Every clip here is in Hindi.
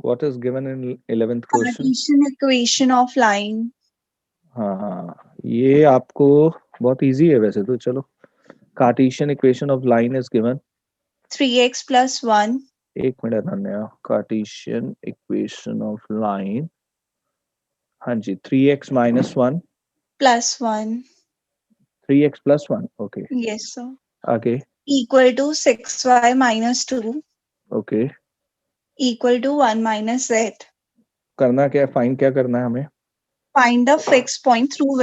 What is given in 11th question? Cartesian equation of line. हाँ, ये आपको बहुत इजी है वैसे तो। चलो, Cartesian equation of line is given. 3x plus 1 एक minute Ananya, Cartesian equation of line, हाँ जी, 3x minus 1, plus 1. 3x plus 1, okay. Yes, sir. आगे, Equal to 6y minus 2 okay. equal to 1 minus z. करना क्या, फाइंड क्या करना है हमें? Find the fixed point through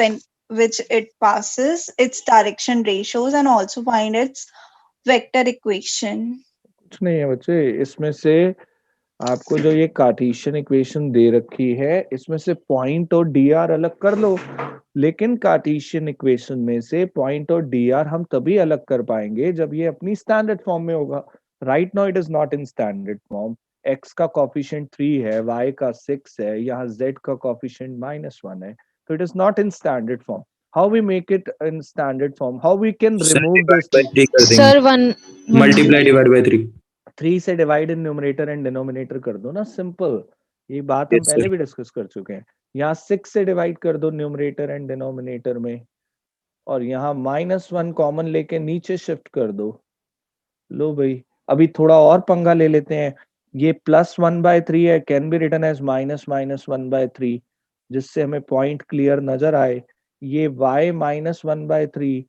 which it passes, its direction ratios, and also find its vector equation. कुछ नहीं है बच्चे, इसमें से आपको जो ये कार्टेशियन इक्वेशन दे रखी है, इसमें से पॉइंट और डी आर अलग कर लो। लेकिन कार्टेशियन इक्वेशन में से पॉइंट और डी आर हम तभी अलग कर पाएंगे जब ये अपनी स्टैंडर्ड फॉर्म में होगा। Right now it is not in standard form. X का कॉफिशिएंट 3 है, वाई का 6 है, यहाँ जेड का कॉफिशिएंट -1 है, तो it is not in standard form. How we make it in standard form, how we can sir remove divide this? By 3 कर देंगे। Sir one multiply divide by 3। 3 से divide in numerator and denominator कर दो ना, सिंपल। ये बात हम यस पहले सर। भी डिस्कस कर चुके हैं। यहाँ 6 से डिवाइड कर दो न्यूमरेटर एंड डिनोमिनेटर में, और यहाँ -1 कॉमन लेके नीचे शिफ्ट कर दो। लो भाई, अभी थोड़ा और पंगा ले लेते हैं। ये +1/3 है, कैन बी रिटन एज -1/3, जिससे हमें पॉइंट क्लियर नजर आए। ये y -1/3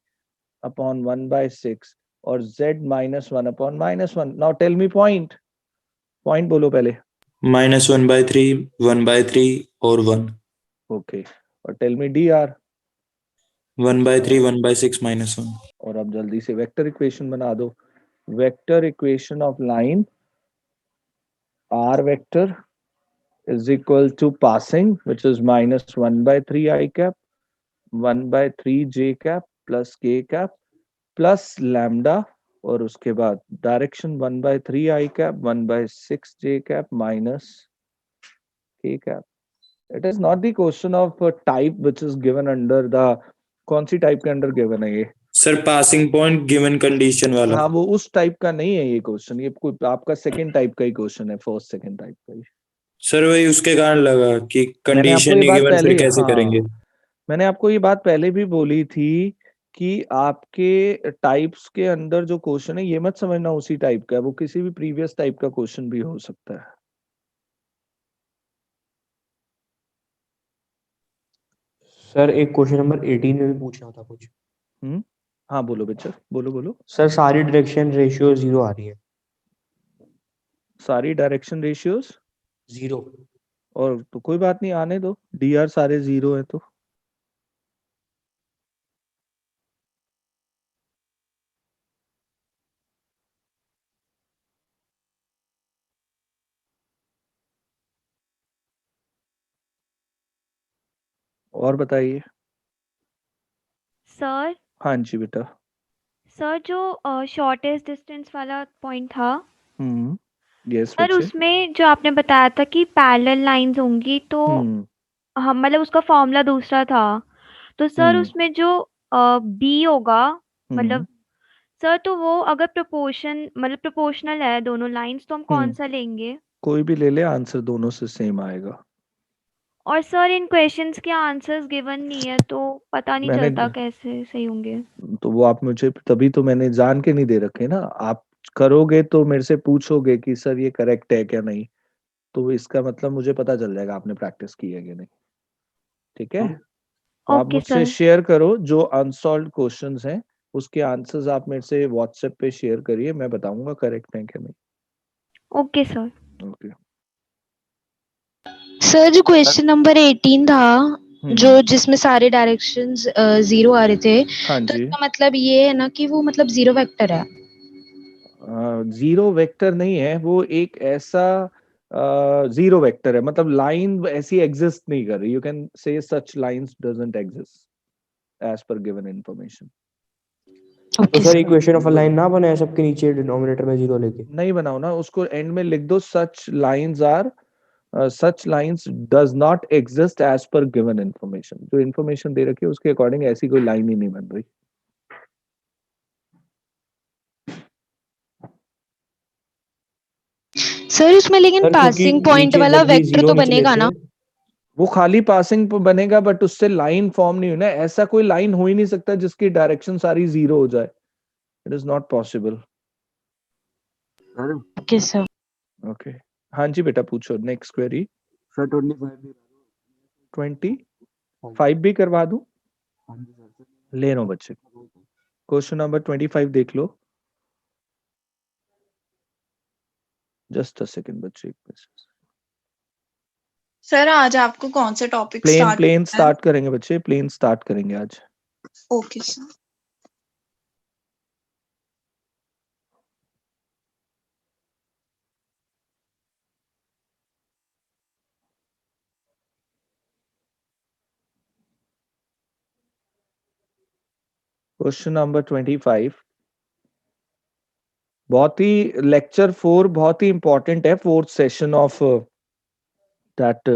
अपॉन 1/6 और z -1 upon -1। Now tell me point, point बोलो पहले। -1/3, 1/3 और 1। ओके, और टेल मी डी आर। 1/3, 1/6 -1। और अब जल्दी से वेक्टर इक्वेशन बना दो। Vector equation of line, R vector is equal to passing, which is -1/3 I cap, 1/3 j cap plus k cap plus lambda, और उसके बाद direction 1/3 I cap, 1/6 j cap minus k cap. It is not the question of type which is given under the, कौन सी टाइप के अंडर गिवन है ये? Sir passing point given condition वाला। हाँ, वो उस टाइप का नहीं है ये क्वेश्चन, ये कोई आपका सेकंड टाइप का ही क्वेश्चन है, फर्स्ट सेकंड टाइप का ही। सर वही उसके कारण लगा कि मैंने आपको कंडीशन ये नहीं बात गिवन पहले, फिर कैसे करेंगे। हाँ, मैंने आपको ये बात पहले भी बोली थी कि आपके टाइप्स के अंदर जो क्वेश्चन है, ये मत समझना उसी टाइप का है, वो किसी भी प्रीवियस टाइप का क्वेश्चन भी हो सकता है। सर एक क्वेश्चन नंबर 18 में भी पूछना था कुछ। हाँ बोलो बच्चा, बोलो बोलो। सर सारी डायरेक्शन रेशियो 0 आ रही है। सारी डायरेक्शन रेशियोज 0। और तो कोई बात नहीं, आने दो, डी आर सारे 0 है तो। और बताइए। सर हाँ जी बेटा। सर जो शॉर्टेस्ट डिस्टेंस वाला पॉइंट था, यस सर बच्चे। उसमें जो आपने बताया था कि पैरेलल लाइंस होंगी, तो हम मतलब उसका फॉर्मूला दूसरा था, तो सर उसमें जो बी होगा, मतलब सर तो वो अगर प्रोपोर्शनल है दोनों लाइंस, तो हम कौन सा लेंगे? कोई भी ले ले, आंसर दोनों से सेम आएगा। और सर इन क्वेश्चंस के आंसर्स गिवन नहीं है, तो पता नहीं मैंने चलता कैसे सही होंगे। तो वो आप मुझे, तभी तो मैंने जान के नहीं दे रखे ना। आप करोगे तो मेरे से पूछोगे कि सर ये करेक्ट है क्या नहीं, तो इसका मतलब मुझे पता चल जाएगा आपने प्रैक्टिस की है कि नहीं। ठीक है, तो आप ओके मुझसे सर। शेयर करो जो अनसॉल्व्ड क्वेश्चंस हैं, उसके आंसर्स आप मेरे से व्हाट्सएप पे शेयर करिए, मैं बताऊंगा करेक्ट है क्या नहीं। Okay sir. ओके। सर जो क्वेश्चन नंबर 18 था, जो जिसमें सारे डायरेक्शंस 0 आ रहे थे, हाँ तो जी, इसका मतलब ये है ना कि वो मतलब 0 वेक्टर है। जीरो वेक्टर नहीं है वो, एक ऐसा जीरो वेक्टर है, मतलब लाइन ऐसी एग्जिस्ट नहीं कर रही। You can say such lines doesn't exist as per given information. तो sir equation of a line ना बनाए सबके नीचे डिनोमिनेटर में 0 लेके? नहीं बनाओ ना, उसको एंड में लिख दो, such lines does not exist as per given information. जो इंफॉर्मेशन दे रखी है उसके अकॉर्डिंग ऐसी कोई लाइन ही नहीं बन रही। सर उसमें लेकिन सर क्योंकि पासिंग पॉइंट नीचे वाला जब भी वेक्टर जीरो तो नीचे बनेगा लेते ना? हैं, वो खाली पासिंग बनेगा, बट उससे लाइन फॉर्म नहीं होना। ऐसा कोई लाइन हो ही नहीं सकता जिसकी डायरेक्शन सारी जीरो हो जाए। It is not possible. Okay sir. Okay, हाँ जी बेटा पूछो नेक्स्ट क्वेरी। सर 25 25 भी करवा दूं? ले रहा हूं बच्चे, क्वेश्चन नंबर 25 देख लो। जस्ट अ सेकंड बच्चे। सर आज आपको कौन से टॉपिक प्लेन स्टार्ट प्लेन करना है? स्टार्ट करेंगे बच्चे, प्लेन स्टार्ट करेंगे आज। Okay sir. क्वेश्चन नंबर 25 बहुत ही लेक्चर 4 बहुत ही इंपॉर्टेंट है, fourth session of that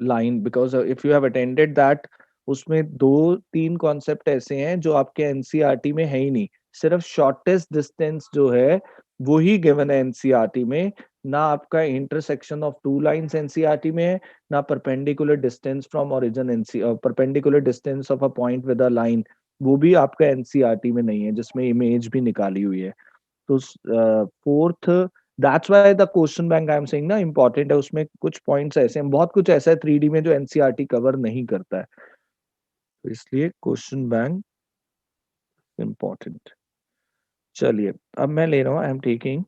line, because if you have attended that, उसमें 2-3 कॉन्सेप्ट ऐसे हैं जो आपके एनसीईआरटी में है ही नहीं। सिर्फ शॉर्टेस्ट डिस्टेंस जो है वो ही गिवन है एनसीईआरटी में, ना आपका intersection of two lines NCERT में है, ना perpendicular distance from origin perpendicular distance of a point with a line, वो भी आपका एनसीईआरटी में नहीं है, जिसमें इमेज भी निकाली हुई है। तो fourth, that's why the question bank I am saying ना इंपॉर्टेंट है। उसमें कुछ पॉइंट्स ऐसे हैं, बहुत कुछ ऐसा है 3D में जो एनसीईआरटी कवर नहीं करता है, तो इसलिए क्वेश्चन बैंक इंपॉर्टेंट। चलिए अब मैं ले रहा हूँ, I am taking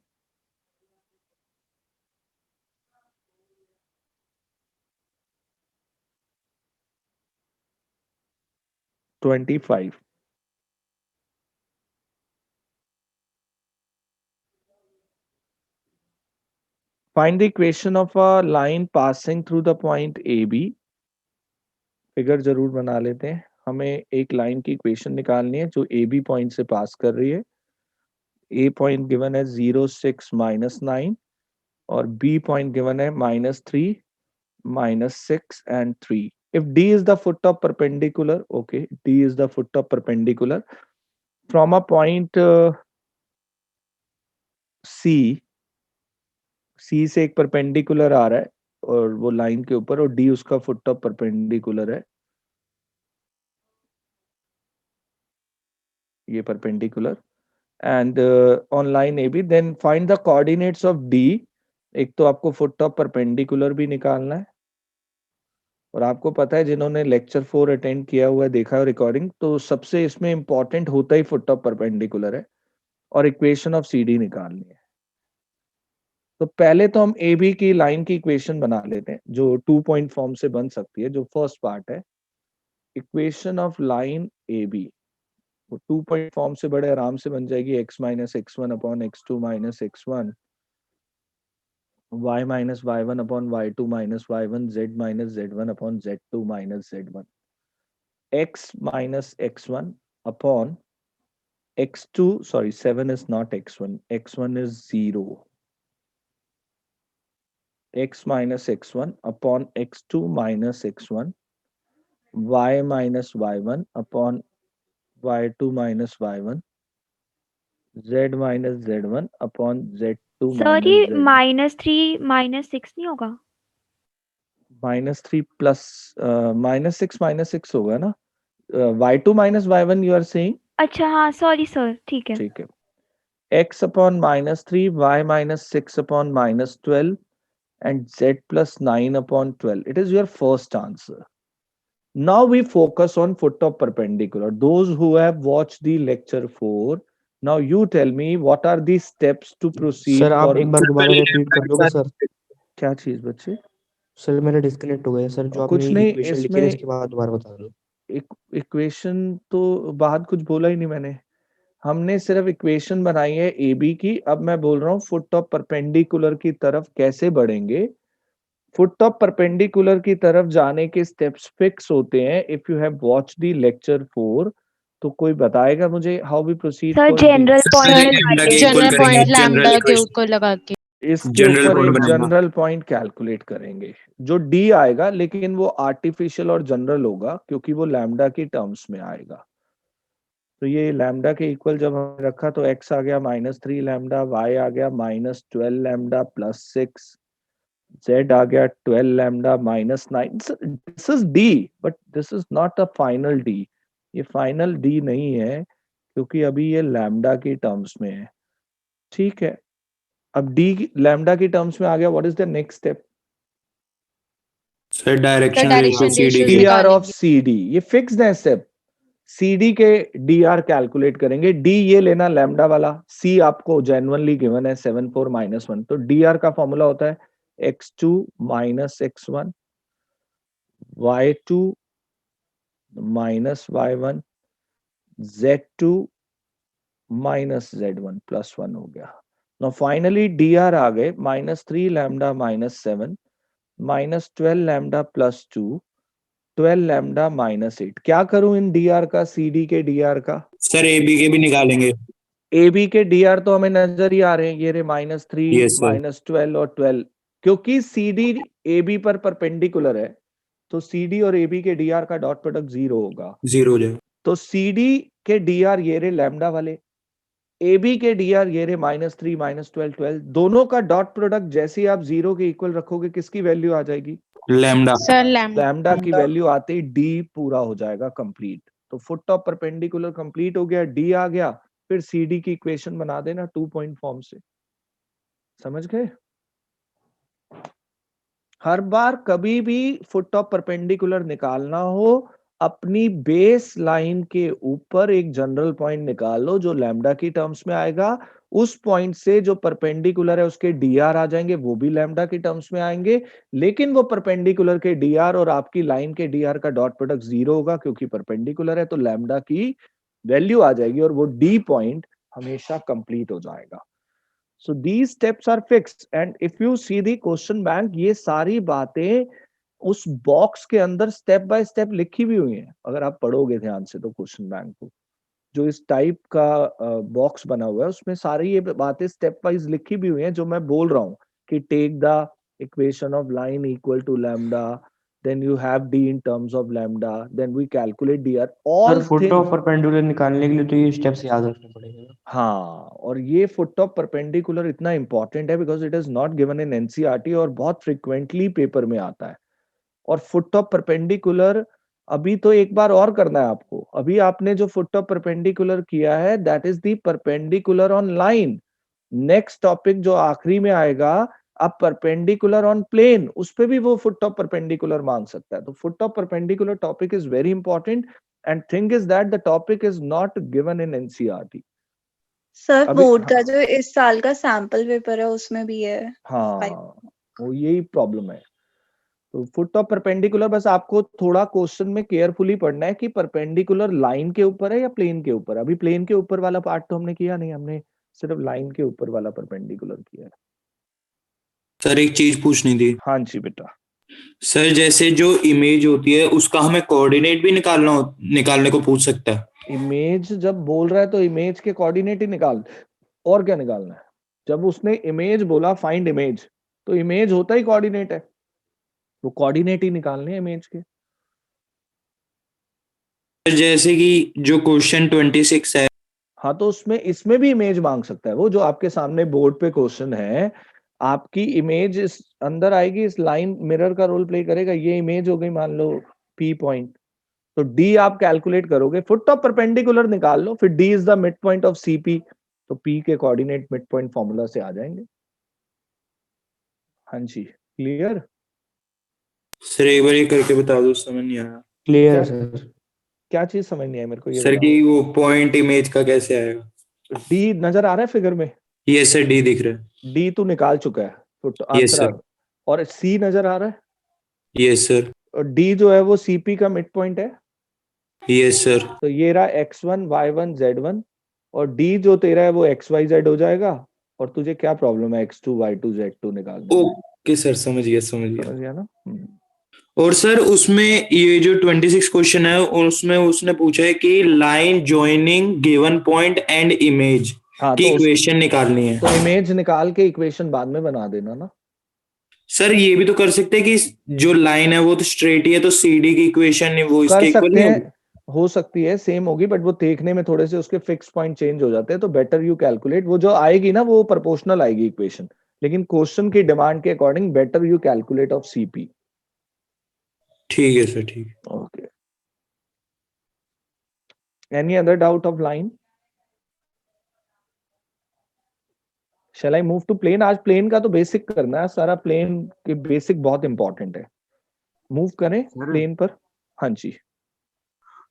$25। Find the equation of a line passing through the point AB। Figure जरूर बना लेते हैं। हमें एक लाइन की इक्वेशन निकालनी है जो AB पॉइंट से पास कर रही है। A पॉइंट गिवन है 0, 6, -9 और B पॉइंट गिवन है -3, -6 and 3। If D is the foot of perpendicular, okay, D is the foot of perpendicular from a point C, C से एक परपेंडिकुलर आ रहा है और वो लाइन के ऊपर, और D उसका फुट ऑफ परपेंडिकुलर है, ये perpendicular, and on line A B. Then find the coordinates of D. एक तो आपको फुट ऑफ परपेंडिकुलर भी निकालना है, और आपको पता है जिन्होंने लेक्चर 4 अटेंड किया हुआ है, देखा है रिकॉर्डिंग, तो सबसे इसमें इंपॉर्टेंट होता ही फुट ऑफ परपेंडिकुलर है, और इक्वेशन ऑफ सी डी निकालनी है। तो पहले तो हम ए बी की लाइन की इक्वेशन बना लेते हैं जो 2 पॉइंट फॉर्म से बन सकती है। जो फर्स्ट पार्ट है, equation of line A B, वो 2 पॉइंट फॉर्म से बड़े आराम से बन जाएगी। x minus x1 upon x2 minus x1, y minus y1 upon y2 minus y1, z minus z1 upon z2 minus z1, x minus x1 upon x2, sorry 7 is not x1, x1 is 0, x minus x1 upon x2 minus x1, y minus y1 upon y2 minus y1, z minus z1 upon z2 sir ये minus z1। -3 -6 नहीं होगा? -3 प्लस -6 होगा ना। y2 minus y1 you are saying? अच्छा हाँ सॉरी सर, ठीक है। ठीक है, x upon -3, y minus 6 upon -12 and z plus 9 upon 12. It is your first answer. Now we focus on foot of perpendicular. Those who have watched the lecture 4, now you tell me what are the steps to proceed sir आप for एक बार दोबारा रिपीट कर दोगे सर? क्या चीज बच्चे? सर मेरा डिस्कनेक्ट हो गया सर, जो कुछ आपने नहीं, इक्वेशन लिखी है इसमें इसके बाद दोबारा बता दो। इक्वेशन तो बाद कुछ बोला ही नहीं मैंने। हमने सिर्फ इक्वेशन बनाई है ए बी की। अब मैं बोल रहा हूँ फुट ऑफ परपेंडिकुलर की तरफ कैसे बढ़ेंगे। फुट ऑफ परपेंडिकुलर की तरफ जाने के स्टेप्स फिक्स होते हैं। If you have watch the lecture 4, तो कोई बताएगा मुझे how we proceed sir for general point general point lambda के जनरल ऊपर लगा के इसके जनरल ऊपर पॉइंट एक बनेगा। जनरल पॉइंट कैलकुलेट करेंगे जो डी आएगा, लेकिन वो आर्टिफिशियल और जनरल होगा क्योंकि वो लैम्डा की टर्म्स में आएगा। तो ये लैम्डा के इक्वल जब हमने रखा तो x आ गया -3 लैम्डा, y आ गया -12 लैम्डा +6, z आ गया 12 lambda -9. This is d, but this is not a final d. ये फाइनल d नहीं है क्योंकि अभी ये लैम्डा की टर्म्स में है. ठीक है, अब d लैम्डा की टर्म्स में आ गया. What is the next step? Sir direction direction ratio CD ratios के dr ऑफ निकालेंगे। cd, ये फिक्स्ड है स्टेप. cd के dr कैलकुलेट करेंगे. d ये लेना लैम्डा वाला, c आपको जेन्युइनली गिवन है 74 -1. तो dr का फॉर्मूला होता है x2 -x1 y2 -y1 z2 -z1 +1 हो गया. नाउ फाइनली dr आ गए -3 लैम्डा -7 -12 लैम्डा +2 12 लैम्डा -8. क्या करूं इन dr का, cd के dr का? सर AB के भी निकालेंगे. AB के dr तो हमें नजर ही आ रहे हैं, ये रे -3 Yes, sir. -12 और 12. क्योंकि CD AB पर परपेंडिकुलर है तो CD और AB के dr का डॉट प्रोडक्ट 0 होगा. 0 हो जाए. तो CD के dr ये रे लैम्डा वाले, AB के dr ये रे -3 -12 12. दोनों का डॉट प्रोडक्ट जैसे ही आप 0 के इक्वल रखोगे किसकी वैल्यू आ जाएगी? लैम्डा. Sir lambda. लैम्डा की वैल्यू आते ही d पूरा हो जाएगा कंप्लीट. तो फुट ऑफ परपेंडिकुलर कंप्लीट हो गया, d आ गया. फिर CD की इक्वेशन बना देना 2 पॉइंट फॉर्म से. समझ गए? हर बार कभी भी फुट ऑफ परपेंडिकुलर निकालना हो, अपनी बेस लाइन के ऊपर एक जनरल पॉइंट निकाल लो जो लैम्डा की टर्म्स में आएगा. उस पॉइंट से जो परपेंडिकुलर है उसके dr आ जाएंगे, वो भी लैम्डा की टर्म्स में आएंगे. लेकिन वो परपेंडिकुलर के dr और आपकी लाइन के dr का डॉट प्रोडक्ट 0 होगा क्योंकि परपेंडिकुलर है. तो लैम्डा की वैल्यू आ जाएगी और वो d पॉइंट हमेशा कंप्लीट हो जाएगा. So these steps are fixed, and if you see the question bank, ये सारी बातें उस बॉक्स के अंदर स्टेप बाय स्टेप लिखी भी हुई हैं. अगर आप पढ़ोगे ध्यान से तो क्वेश्चन बैंक को, जो इस टाइप का बॉक्स बना हुआ है उसमें सारी ये बातें स्टेप वाइज लिखी भी हुई हैं जो मैं बोल रहा हूँ कि take the equation of line equal to lambda, then you have d in terms of lambda, then we calculate dr. all sir foot things. Of perpendicular निकालने के लिए तो ये स्टेप्स याद रखने पड़ेंगे. हाँ, और ये फुट ऑफ परपेंडिकुलर इतना इंपॉर्टेंट है because it is not given in NCERT और बहुत फ्रिक्वेंटली पेपर में आता है. और फुट ऑफ परपेंडिकुलर अभी तो एक बार और करना है आपको. अभी आपने जो फुट ऑफ परपेंडिकुलर किया है that is the perpendicular on line. Next topic जो आखिरी में आएगा, अब परपेंडिकुलर ऑन प्लेन, उस पे भी वो फुट ऑफ परपेंडिकुलर मांग सकता है. तो foot of perpendicular topic is very important and thing is that the topic is not given in NCERT. Sir अभी बोर्ड का जो इस साल का सैंपल पेपर है उसमें भी है. हाँ, वो यही प्रॉब्लम है. तो फुट ऑफ परपेंडिकुलर बस आपको थोड़ा क्वेश्चन में केयरफुली पढ़ना है कि परपेंडिकुलर लाइन के ऊपर है या प्लेन के ऊपर. अभी प्लेन के ऊपर वाला पार्ट तो हमने किया नहीं, हमने सिर्फ लाइन के ऊपर वाला परपेंडिकुलर किया है. सर एक चीज पूछनी थी. हाँ जी बेटा. सर जैसे जो इमेज होती है उसका हमें कोऑर्डिनेट भी निकालने को पूछ सकता है. इमेज जब बोल रहा है तो इमेज के कोऑर्डिनेट ही निकाल, और क्या निकालना है. जब उसने इमेज बोला फाइंड इमेज, तो इमेज होता ही कोऑर्डिनेट है, वो कोऑर्डिनेट ही निकालने इमेज के. जैसे कि जो क्वेश्चन 26 है. हाँ, तो उसमें इसमें भी इमेज मांग सकता है. वो जो आपके सामने बोर्ड पे क्वेश्चन है, आपकी इमेज इस अंदर आएगी, इस लाइन मिरर का रोल प्ले करेगा. ये इमेज हो गई मान लो P पॉइंट, तो D आप कैलकुलेट करोगे, फुट ऑफ परपेंडिकुलर निकाल लो, फिर D is the mid point of CP, तो P के कोऑर्डिनेट मिड पॉइंट फॉर्मूला से आ जाएंगे. हाँ जी, क्लियर. सर एक बार ये करके बता दो, समझ नहीं आया. क्लियर है सर. क्या चीज समझ नहीं आई मेरे को ये सर कि वो पॉइंट इमेज का कैसे आएगा. D नजर आ रहा है फिगर में. ये सर D दिख रहा है. D तो निकाल चुका है, तो Yes, आंसर sir. और C नजर आ रहा है. Yes sir. और D जो है वो CP का मिड पॉइंट है. Yes sir. तो ये रहा x1 y1 z1, और D जो तेरा है वो xyz हो जाएगा. और तुझे क्या प्रॉब्लम है x2 y2 z2 निकालने में. ओके सर, समझ गया. समझ गया ना. और सर उसमें ये जो 26 क्वेश्चन है उसमें उसने पूछा है कि line joining given point and image हाँ, की तो इक्वेशन निकालनी है. तो इमेज निकाल के इक्वेशन बाद में बना देना ना. सर ये भी तो कर सकते हैं कि जो लाइन है वो तो स्ट्रेट ही है, तो CD की इक्वेशन वो कर इसके इक्वल सकते नहीं हैं, होगी. हो सकती है सेम होगी, बट वो देखने में थोड़े से उसके फिक्स पॉइंट चेंज हो जाते हैं, तो बेटर यू कैलकुलेट, वो जो आएगी ना वो प्रोपोर्शनल आएगी इक्वेशन, लेकिन क्वेश्चन की डिमांड के according better you calculate of CP. ठीक है सर, ठीक है। Okay, any other doubt of line? Shall I move to plane? आज प्लेन का तो बेसिक करना है सारा, प्लेन के बेसिक बहुत इंपॉर्टेंट है। मूव करें सर प्लेन पर। हाँ जी,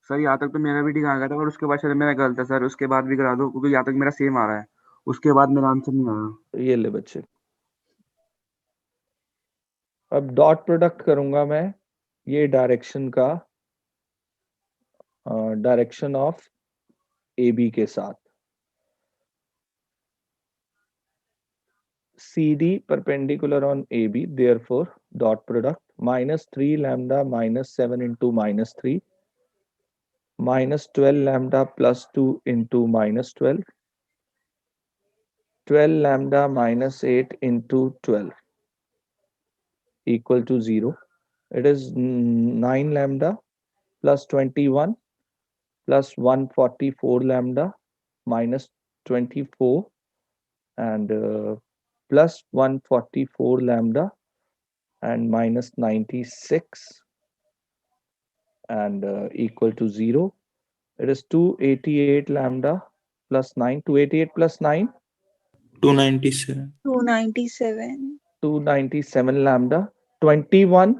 सर यहाँ तक तो मेरा भी ठीक आ गया था, और उसके बाद शायद मेरा गलत है सर, उसके बाद भी करा दो, क्योंकि यहाँ तक मेरा सेम आ रहा है, उसके बाद मेरा आंसर नहीं आया। ये ले बच्चे, अब डॉट प्रोडक्ट करूंगा मैं ये डायरेक्शन का, डायरेक्शन ऑफ ए बी के साथ। CD perpendicular on AB, therefore dot product -3 lambda minus 7 into -3 minus 12 lambda plus 2 into minus 12, 12 lambda minus 8 into 12 equal to 0. It is 9 lambda plus 21 plus 144 lambda minus 24 and plus 144 lambda and minus 96 and equal to 0. It is 288 lambda plus 9, 288 plus 9, 297. 297. 297 lambda. 21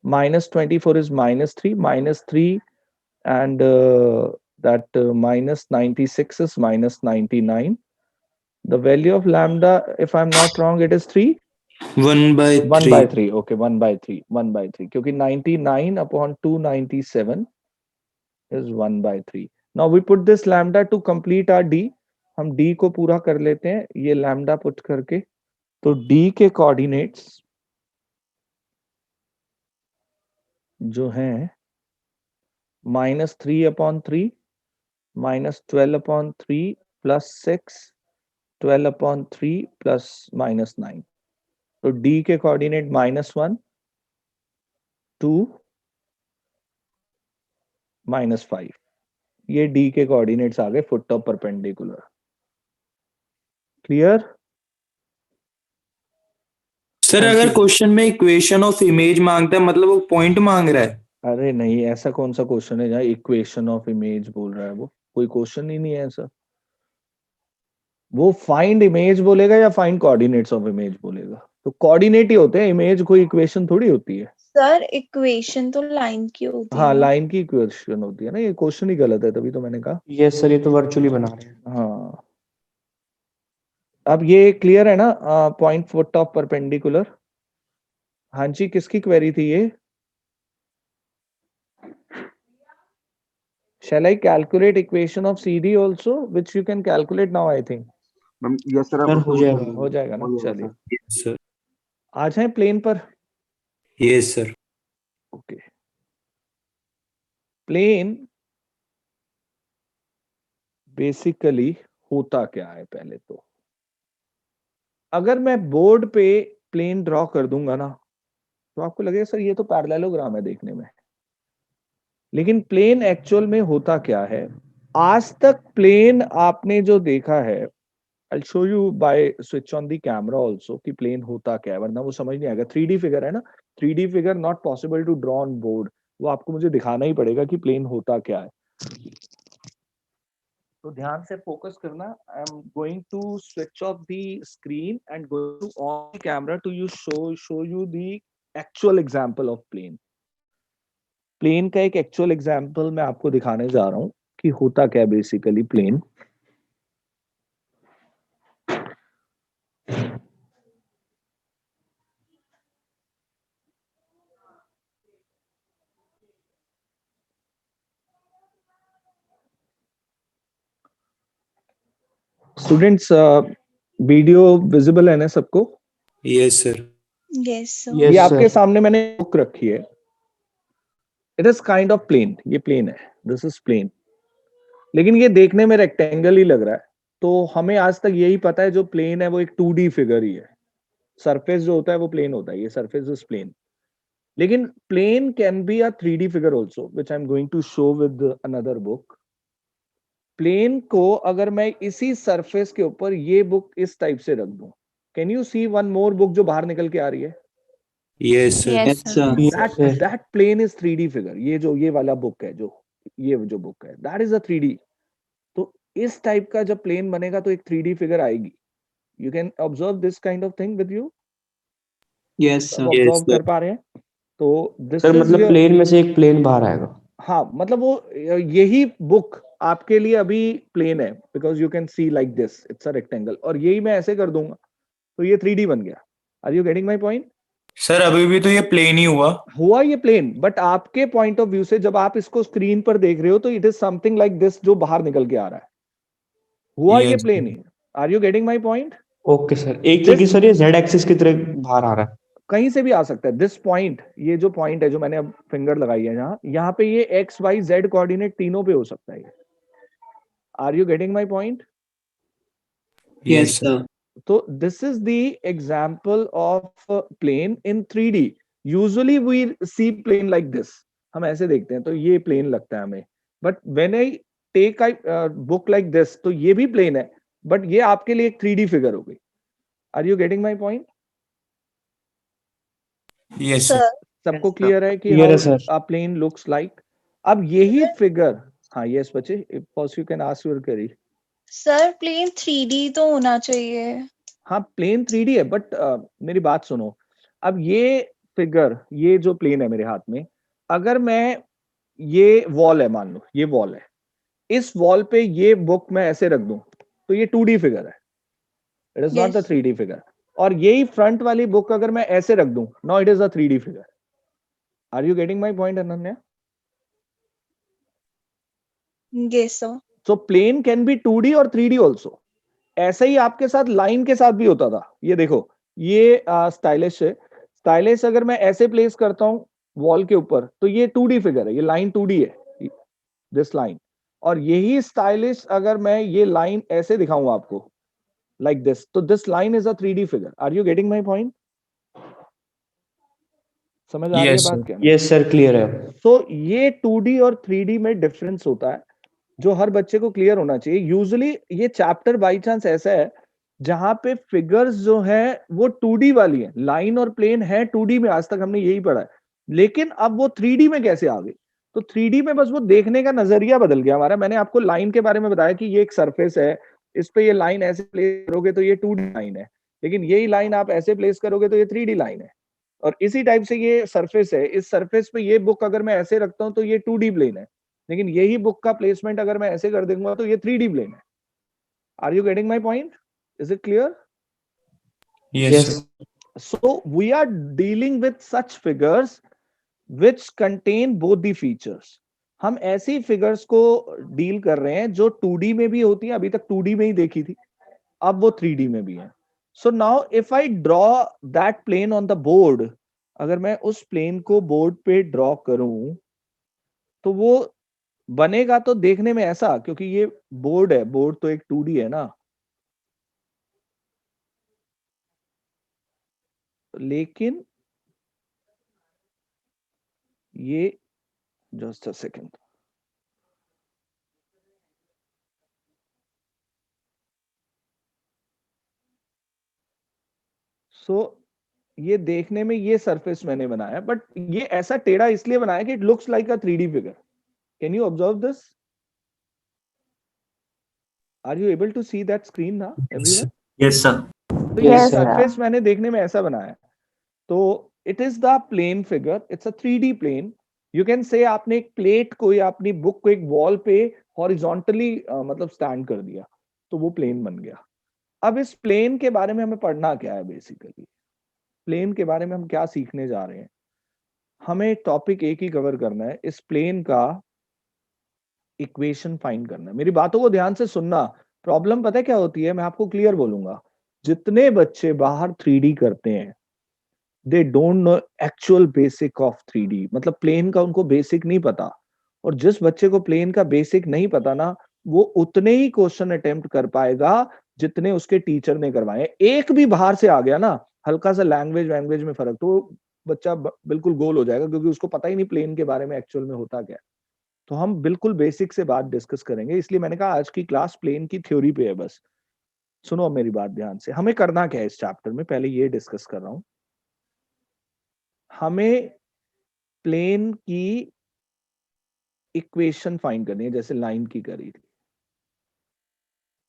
minus 24 is minus 3 and that minus 96 is minus 99. The value of lambda, if I'm not wrong, it is 3. 1 by 1 3. by 3. Okay, 1 by 3. 1 by 3. क्योंकि 99 upon 297 is 1 by 3. Now we put this lambda to complete our D. हम D को पूरा कर लेते हैं ये lambda पुट करके। तो D के कोऑर्डिनेट्स जो हैं -3 upon 3, -12 upon 3 plus 6, 12 upon 3 plus -9. तो D के कोऑर्डिनेट -1, 2, -5। ये D के कोऑर्डिनेट्स आ गए foot of perpendicular. Clear? Sir अगर क्वेश्चन में इक्वेशन ऑफ इमेज मांगता है, मतलब वो पॉइंट मांग रहा है? अरे नहीं, ऐसा कौन सा क्वेश्चन है जहाँ इक्वेशन ऑफ इमेज बोल रहा है? वो कोई क्वेश्चन ही नहीं है ऐसा। वो फाइंड इमेज बोलेगा या फाइंड कोऑर्डिनेट्स ऑफ इमेज बोलेगा? तो कोऑर्डिनेट ही होते हैं, इमेज कोई इक्वेशन थोड़ी होती है। सर इक्वेशन तो लाइन की होती हाँ, है। लाइन की इक्वेशन होती है ना, ये क्वेश्चन ही गलत है, तभी तो मैंने कहा। यस सर, ये तो वर्चुअली बना रहे हैं। हाँ, अब ये क्लियर है ना? Point foot of perpendicular. हाँ जी, किसकी क्वेरी थी ये? Shall I calculate equation of CD also, which you can calculate now, I think. Yes sir, sir हो जाएगा। हो जाएगा ना? हो जाएगा चलिए, सर। Yes sir. आ जाए प्लेन पर। Yes sir. Okay, plane basically होता क्या है? पहले तो अगर मैं बोर्ड पे प्लेन ड्रॉ कर दूंगा ना, तो आपको लगेगा सर ये तो पैरेललोग्राम है देखने में, लेकिन प्लेन एक्चुअल में होता क्या है? आज तक प्लेन आपने जो देखा है, I'll show you by switch on the camera also कि प्लेन होता क्या है, वरना वो समझ नहीं आएगा। 3D फिगर है ना, 3D figure not possible to draw on board, वो आपको मुझे दिखाना ही पड़ेगा कि प्लेन होता क्या है। तो ध्यान से फोकस करना। I am going to switch off the screen and go to on camera to you show you the actual example of plane. Plane का एक एक्चुअल एग्जांपल मैं आपको दिखाने जा रहा हूँ कि होता क्या basically plane. Students, video visible है ना सबको? Yes sir. Yes sir. ये यस आपके सर। सामने मैंने बुक रखी है। It is kind of plane, ये प्लेन है, दिस इज प्लेन, लेकिन ये देखने में रेक्टेंगल ही लग रहा है। तो हमें आज तक यही पता है जो प्लेन है वो एक 2D फिगर ही है। सरफेस जो होता है वो प्लेन होता है, ये सरफेस इज प्लेन। लेकिन plane can be a 3D figure also, which I am going to show with another book. Plane को अगर मैं इसी सरफेस के ऊपर ये बुक इस टाइप से रख दूं, can you see one more book जो बाहर निकल के आ रही है? Yes sir. Yes, sir. That plane is 3D figure. ये वाला बुक है, जो बुक है, दैट इज अ 3D। तो इस टाइप का जब प्लेन बनेगा तो एक 3D फिगर आएगी। You can observe this kind of thing with you. Yes sir. Observe कर पा रहे हैं? तो दिस सर इज मतलब प्लेन में से एक प्लेन बाहर आएगा। हाँ, मतलब वो यही बुक आपके लिए अभी प्लेन है, because you can see like this, it's a rectangle, और यही मैं ऐसे कर दूंगा तो ये 3D बन गया। Are you getting my point? Sir अभी भी तो ये प्लेन ही हुआ ये प्लेन, बट आपके पॉइंट ऑफ व्यू से जब आप इसको स्क्रीन पर देख रहे हो तो it is something like this जो बाहर निकल के आ रहा है। ये Yes. प्लेन ही। Are you getting my point? Okay sir, एक तरीके सर ये जेड एक्सिस की तरह बाहर आ रहा है। कहीं से भी आ सकता है। दिस पॉइंट, ये जो पॉइंट है जो मैंने अब फिंगर लगाई है यहाँ पे ये एक्स वाई जेड कोऑर्डिनेट तीनों पे हो सकता है। Are you getting my point? Yes sir. तो this is the example of plane in 3D। Usually we see plane like this, हम ऐसे देखते हैं तो ये प्लेन लगता है हमें, but when I take I book like this तो ये भी प्लेन है, बट ये आपके लिए एक 3D फिगर हो गई। Are you getting my point? Yes Sir, सबको क्लियर है कि Clear है, how sir. A plane looks like? अब यही फिगर, हाँ यस बच्चे, if you can ask your query. sir, plane 3D तो होना चाहिए। हाँ प्लेन 3D है, बट मेरी बात सुनो। अब ये फिगर, ये जो प्लेन है मेरे हाथ में, अगर मैं, ये वॉल है, मान लो ये वॉल है, इस वॉल पे ये बुक मैं ऐसे रख दूं तो ये 2D फिगर है, it is not the Yes. 3D figure. और यही फ्रंट वाली बुक अगर मैं ऐसे रख दूं, no it is a 3D figure. Are you getting my point Ananya? Yes, sir. So plane can be 2D और 3D ऑल्सो। ऐसा ही आपके साथ लाइन के साथ भी होता था। ये देखो, ये स्टाइलिश है। स्टाइलिश अगर मैं ऐसे प्लेस करता हूं वॉल के ऊपर तो ये 2D फिगर है, ये लाइन 2D है, दिस लाइन। और यही स्टाइलिश अगर मैं ये लाइन ऐसे दिखाऊं आपको लाइक दिस, तो this line is a 3D figure. Are you getting my point? समझ आ रही है Yes, बात sir. क्या? यस सर, क्लियर है। तो ये 2D और 3D में डिफरेंस होता है जो हर बच्चे को क्लियर होना चाहिए। यूजुअली ये चैप्टर बाई चांस ऐसा है जहां पे फिगर्स जो है वो 2D वाली है, लाइन और प्लेन है 2D में, आज तक हमने यही पढ़ा है, लेकिन अब वो 3D में कैसे आ गई? तो 3D में बस वो देखने का नजरिया बदल गया हमारा। मैंने आपको लाइन के बारे में बताया कि ये एक सरफेस है, इस पे ये लाइन ऐसे प्लेस करोगे तो ये 2D लाइन है, लेकिन यही लाइन आप ऐसे प्लेस करोगे तो ये 3D लाइन है। और इसी टाइप से ये सरफेस है, इस सरफेस पे ये बुक अगर मैं ऐसे रखता हूं तो ये 2D प्लेन है, लेकिन यही बुक का प्लेसमेंट अगर मैं ऐसे कर दूंगा तो ये 3D प्लेन है। Are you getting my point? Is it clear? Yes, sir. So we are dealing with such figures which contain both the features. हम ऐसी फिगर्स को डील कर रहे हैं जो 2D में भी होती है, अभी तक 2D में ही देखी थी, अब वो 3D में भी है। So now if I draw that plane on the board, अगर मैं उस प्लेन को बोर्ड पे ड्रॉ करूं तो वो बनेगा तो देखने में ऐसा, क्योंकि ये बोर्ड है, बोर्ड तो एक 2D है ना, लेकिन ये, जस्ट अ सेकेंड, सो ये देखने में ये सरफेस मैंने बनाया, बट ये ऐसा टेढ़ा इसलिए बनाया कि it looks like a 3D figure. Can you observe this? Are you able to see that screen ना एवरीवन? Yes sir. तो ये Yes, sir. सरफेस मैंने देखने में ऐसा बनाया, तो it is the plane figure, it's a 3D plane. You can say आपने एक प्लेट को या अपनी बुक को एक वॉल पे हॉरिजॉन्टली मतलब स्टैंड कर दिया तो वो प्लेन बन गया। अब इस प्लेन के बारे में हमें पढ़ना क्या है? बेसिकली प्लेन के बारे में हम क्या सीखने जा रहे हैं? हमें टॉपिक एक ही कवर करना है, इस प्लेन का इक्वेशन फाइंड करना है। मेरी बातों को ध्यान से सुनना। प्रॉब्लम पता है क्या होती है, मैं आपको क्लियर बोलूंगा, जितने बच्चे बाहर 3D करते हैं they don't know actual basic of 3D, मतलब प्लेन का उनको बेसिक नहीं पता। और जिस बच्चे को प्लेन का बेसिक नहीं पता ना, वो उतने ही क्वेश्चन अटेम्प्ट कर पाएगा जितने उसके टीचर ने करवाए। एक भी बाहर से आ गया ना, हल्का सा लैंग्वेज में फर्क, तो बच्चा बिल्कुल गोल हो जाएगा, क्योंकि उसको पता ही नहीं प्लेन के बारे में एक्चुअल में होता क्या है। तो हम बिल्कुल बेसिक से बात डिस्कस करेंगे, इसलिए मैंने कहा आज की क्लास प्लेन की थ्योरी पे है बस। सुनो मेरी बात ध्यान से, हमें करना क्या है इस चैप्टर में, पहले ये डिस्कस कर रहा हूं। हमें प्लेन की इक्वेशन फाइंड करनी है, जैसे लाइन की करी थी।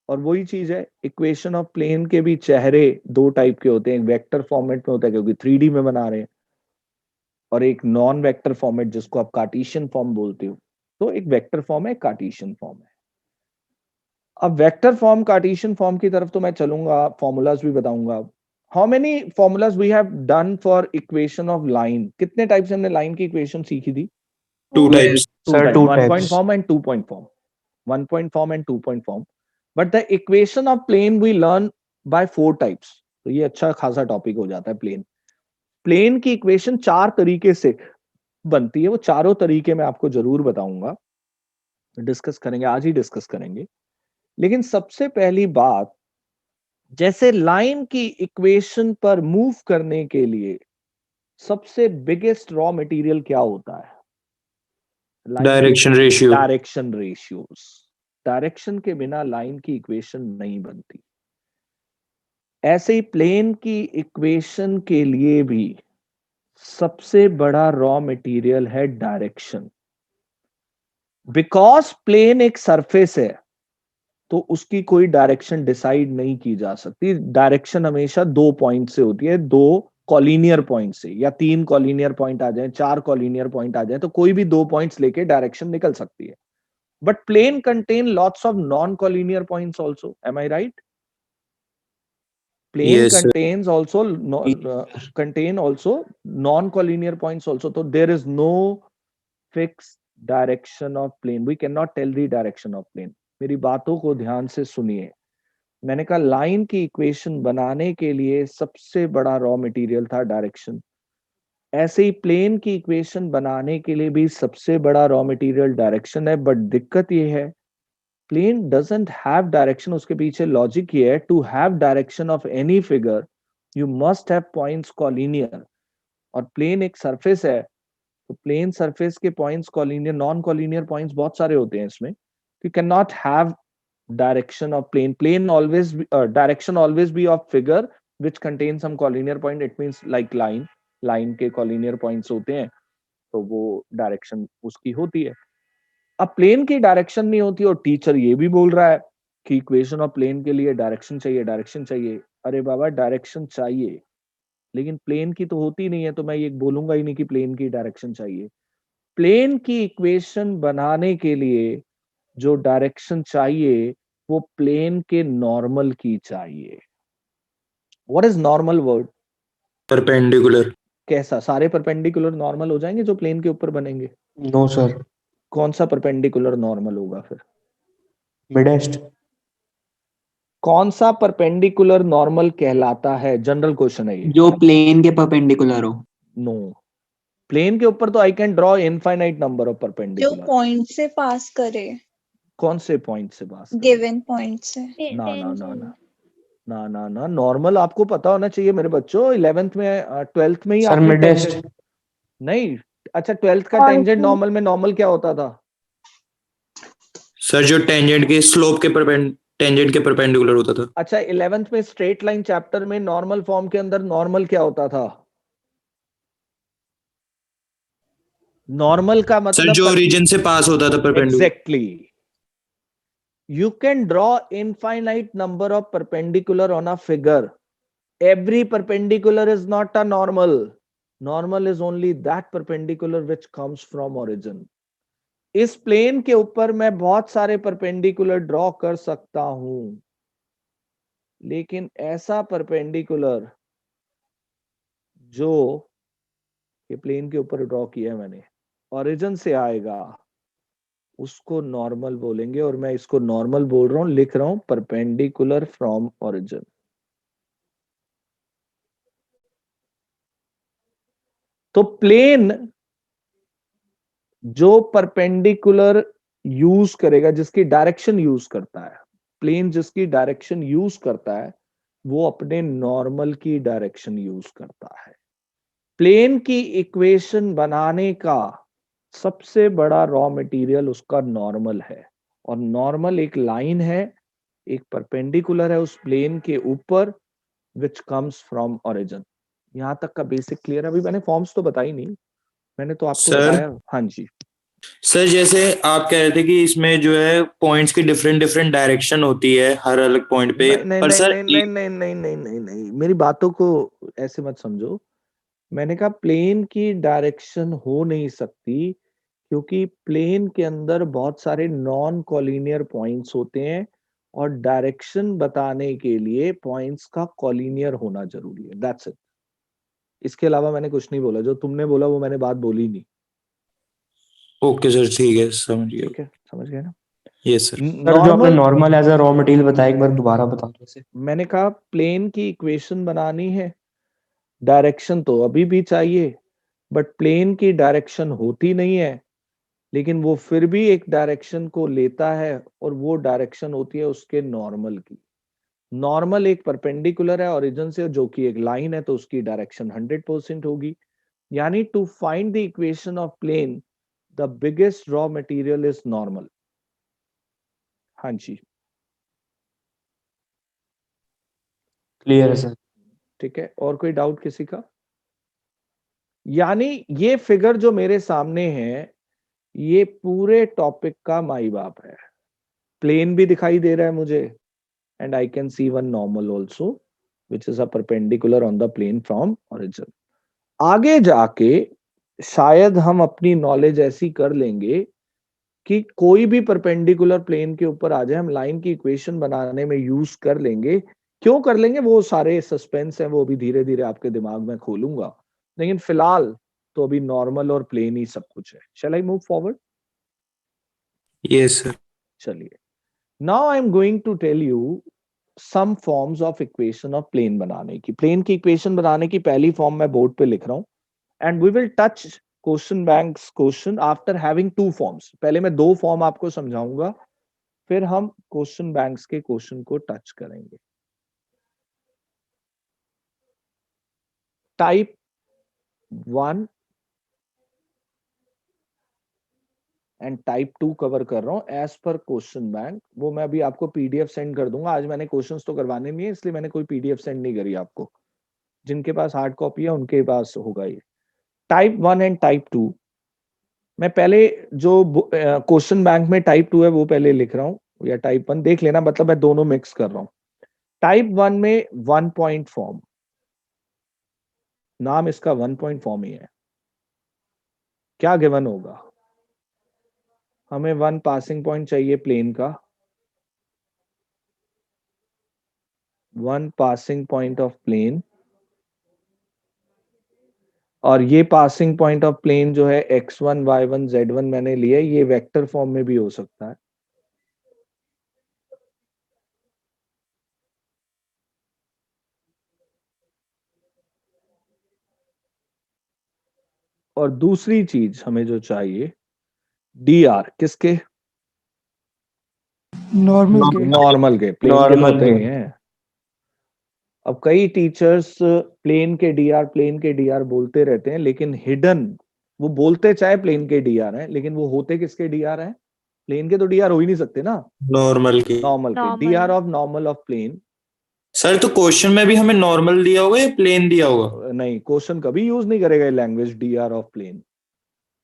और वही चीज है, इक्वेशन ऑफ प्लेन के भी चेहरे दो टाइप के होते हैं, एक वेक्टर फॉर्मेट में होता है क्योंकि 3D में बना रहे हैं, और एक नॉन वेक्टर फॉर्मेट जिसको आप कार्टेशियन फॉर्म बोलते हो। तो एक वेक्टर फॉर्म है, कार्टेशियन फॉर्म है। अब वेक्टर फॉर्म कार्टेशियन फॉर्म की तरफ तो मैं चलूंगा, फॉर्मूलाज भी बताऊंगा। How many formulas we have done for equation of line? कितने टाइप से हमने लाइन की इक्वेशन सीखी थी? 2 types. Sir, 2 1 point types. form and 2 point form. 1 point form and 2 point form. But the equation of plane we learn by 4 types. तो ये अच्छा खासा टॉपिक हो जाता है प्लेन। प्लेन की इक्वेशन 4 तरीके से बनती है, वो चारों तरीके मैं आपको जरूर बताऊंगा, डिस्कस करेंगे, आज ही डिस्कस करेंगे। लेकिन सबसे पहली बात, जैसे लाइन की इक्वेशन पर मूव करने के लिए सबसे बिगेस्ट रॉ मटेरियल क्या होता है? Direction ratio. Direction ratios. Direction के बिना लाइन की इक्वेशन नहीं बनती। ऐसे ही प्लेन की इक्वेशन के लिए भी सबसे बड़ा रॉ मटेरियल है डायरेक्शन। बिकॉज प्लेन एक सरफेस है, तो उसकी कोई डायरेक्शन डिसाइड नहीं की जा सकती। डायरेक्शन हमेशा 2 पॉइंट से होती है, 2 कॉलिनियर पॉइंट से, या 3 कॉलिनियर पॉइंट आ जाए, 4 कॉलिनियर पॉइंट आ जाए, तो कोई भी 2 पॉइंट्स लेके डायरेक्शन निकल सकती है। But plane contain lots of non-collinear points also. Am I right? Plane Yes, sir. contains also contain also non-collinear points also. So there is no fixed direction of plane. We cannot tell the direction of plane. मेरी बातों को ध्यान से सुनिए। मैंने कहा लाइन की इक्वेशन बनाने के लिए सबसे बड़ा रॉ मटेरियल था डायरेक्शन। ऐसे ही प्लेन की इक्वेशन बनाने के लिए भी सबसे बड़ा रॉ मटेरियल डायरेक्शन है। बट दिक्कत ये है, प्लेन डजंट हैव डायरेक्शन। उसके पीछे लॉजिक ये है, to have direction of any figure you must have points collinear. और प्लेन एक सरफेस है, तो प्लेन सरफेस के points collinear, non collinear points बहुत सारे होते हैं इसमें। You can not have direction of plane. Plane always direction always be of figure which contain some collinear point. It means like line, line के कॉलिनियर पॉइंट्स होते हैं, तो वो डायरेक्शन उसकी होती है। अब प्लेन की डायरेक्शन नहीं होती, और टीचर ये भी बोल रहा है कि इक्वेशन ऑफ प्लेन के लिए डायरेक्शन चाहिए, डायरेक्शन चाहिए। अरे बाबा, डायरेक्शन चाहिए, लेकिन प्लेन की तो होती नहीं है, तो मैं ये बोलूंगा ही नहीं कि प्लेन की डायरेक्शन चाहिए। प्लेन की इक्वेशन बनाने के लिए जो डायरेक्शन चाहिए वो प्लेन के नॉर्मल की चाहिए। What is normal word? Perpendicular. कैसा? सारे परपेंडिकुलर नॉर्मल हो जाएंगे जो प्लेन के ऊपर बनेंगे? No, sir. कौन सा परपेंडिकुलर नॉर्मल होगा फिर? Midest. कौन सा परपेंडिकुलर नॉर्मल कहलाता है? जनरल क्वेश्चन है ये। जो प्लेन के परपेंडिकुलर हो। नो, प्लेन के ऊपर तो I can draw infinite number of जो परपेंडिकुलर। पॉइंट से पास करे, कौन से पॉइंट से पास? गिवन पॉइंट से। ना ना ना ना ना ना ना, नॉर्मल आपको पता होना चाहिए मेरे बच्चों। 11th में 12th में ही Sir, आपने midest. tangent- नहीं, अच्छा 12th का टेंजेंट नॉर्मल में नॉर्मल क्या होता था? सर जो टेंजेंट के स्लोप के टेंजेंट के परपेंडिकुलर होता था। अच्छा 11th में स्ट्रेट लाइन चैप्टर में नॉर्मल फॉर्म के अंदर नॉर्मल क्या होता था? नॉर्मल का सर मतलब जो ओरिजिन से पास होता था perpendicular. exactly. You can draw infinite number of perpendicular on a figure. Every perpendicular is not a normal. Normal is only that perpendicular which comes from origin. इस प्लेन के ऊपर मैं बहुत सारे परपेंडिकुलर ड्रॉ कर सकता हूं, लेकिन ऐसा परपेंडिकुलर जो ये प्लेन के ऊपर ड्रॉ किया है मैंने, ओरिजिन से आएगा, उसको नॉर्मल बोलेंगे। और मैं इसको नॉर्मल बोल रहा हूं, लिख रहा हूं परपेंडिकुलर फ्रॉम ओरिजिन। तो प्लेन जो परपेंडिकुलर यूज करेगा, जिसकी डायरेक्शन यूज करता है, प्लेन जिसकी डायरेक्शन यूज करता है, वो अपने नॉर्मल की डायरेक्शन यूज करता है। प्लेन की इक्वेशन बनाने का सबसे बड़ा रॉ मटेरियल उसका नॉर्मल है, और नॉर्मल एक लाइन है, एक परपेंडिकुलर है उस प्लेन के ऊपर, विच कम्स फ्रॉम ओरिजिन। यहाँ तक का बेसिक क्लियर है? अभी मैंने फॉर्म्स तो बताई नहीं, मैंने तो आपको सर बताया। हाँ जी सर, जैसे आप कह रहे थे कि इसमें जो है पॉइंट्स की डिफरेंट डिफरेंट डायरेक्शन होती है हर अलग पॉइंट पे, नहीं नहीं पर नहीं सर नहीं नहीं नहीं नहीं नहीं नहीं नहीं, मेरी बातों को ऐसे मत समझो। मैंने कहा प्लेन की डायरेक्शन हो नहीं सकती, क्योंकि प्लेन के अंदर बहुत सारे नॉन कॉलिनियर पॉइंट्स होते हैं, और डायरेक्शन बताने के लिए पॉइंट्स का कॉलिनियर होना जरूरी है, दैट्स इट। इसके अलावा मैंने कुछ नहीं बोला, जो तुमने बोला वो मैंने बात बोली नहीं। ओके सर, ठीक है, समझ गया। ठीक है, समझ गए ना? Yes sir. सर जो आपने normal, normal as a raw material बताया, एक बार दोबारा बता दो इसे। मैंने कहा प्लेन की इक्वेशन बनानी है, डायरेक्शन तो अभी भी चाहिए, बट प्लेन की डायरेक्शन होती नहीं है, लेकिन वो फिर भी एक डायरेक्शन को लेता है, और वो डायरेक्शन होती है उसके नॉर्मल की। नॉर्मल एक परपेंडिकुलर है ओरिजिन से, जो कि एक लाइन है, तो उसकी डायरेक्शन 100% होगी। यानी to find the equation of plane, the biggest raw material is normal. हाँ जी, क्लियर है सर। ठीक है। और कोई डाउट किसी का? यानी ये फिगर जो मेरे सामने है, ये पूरे टॉपिक का माई बाप है। प्लेन भी दिखाई दे रहा है मुझे, and I can see one normal also, which is a perpendicular on the plane from origin. आगे जाके शायद हम अपनी नॉलेज ऐसी कर लेंगे कि कोई भी परपेंडिकुलर प्लेन के ऊपर आ जाए, हम लाइन की इक्वेशन बनाने में यूज कर लेंगे। क्यों कर लेंगे वो सारे सस्पेंस हैं, वो अभी धीरे धीरे आपके दिमाग में खोलूंगा, लेकिन फिलहाल तो अभी नॉर्मल और प्लेन ही सब कुछ है। Shall I move forward? Yes sir. चलिए, now I am going to tell you some forms of equation of plane बनाने की। प्लेन की इक्वेशन बनाने की पहली फॉर्म मैं बोर्ड पे लिख रहा हूं, and we will touch question banks question after having two forms. पहले मैं दो फॉर्म आपको समझाऊंगा, फिर हम क्वेश्चन बैंक्स के क्वेश्चन को टच करेंगे। टाइप 1 एंड टाइप 2 कवर कर रहा हूं एज पर क्वेश्चन बैंक। वो मैं अभी आपको पीडीएफ सेंड कर दूंगा। आज मैंने क्वेश्चंस तो करवाने नहीं है, इसलिए मैंने कोई पीडीएफ सेंड नहीं करी आपको। जिनके पास हार्ड कॉपी है उनके पास होगा ये। टाइप 1 एंड टाइप 2, मैं पहले जो क्वेश्चन बैंक में टाइप 2 है वो पहले लिख रहा हूँ, या टाइप 1 देख लेना, मतलब मैं दोनों मिक्स कर रहा हूँ। टाइप 1 में 1 पॉइंट फॉर्म, नाम इसका 1 पॉइंट फॉर्म ही है। क्या गिवन होगा? हमें 1 पासिंग पॉइंट चाहिए प्लेन का, 1 पासिंग पॉइंट ऑफ प्लेन, और ये पासिंग पॉइंट ऑफ प्लेन जो है x1 y1 z1 मैंने लिया है, ये वेक्टर फॉर्म में भी हो सकता है। और दूसरी चीज हमें जो चाहिए, डी आर किसके? नॉर्मल के। नॉर्मल के। प्लेन के तो नॉर्मल होते के। ही हैं। अब कई टीचर्स प्लेन के डीआर बोलते रहते हैं, लेकिन हिडन वो बोलते चाहे प्लेन के डीआर हैं, लेकिन वो होते किसके डीआर हैं? प्लेन के तो डीआर हो ही नहीं सकते ना। नॉर्मल की। नॉर्मल के DR of normal of plane. Sir तो क्वेश्चन में भी हमें नॉर्मल दिया होगा या प्लेन दिया होगा? नहीं, क्वेश्चन कभी यूज नहीं करेगा लैंग्वेज डीआर ऑफ प्लेन।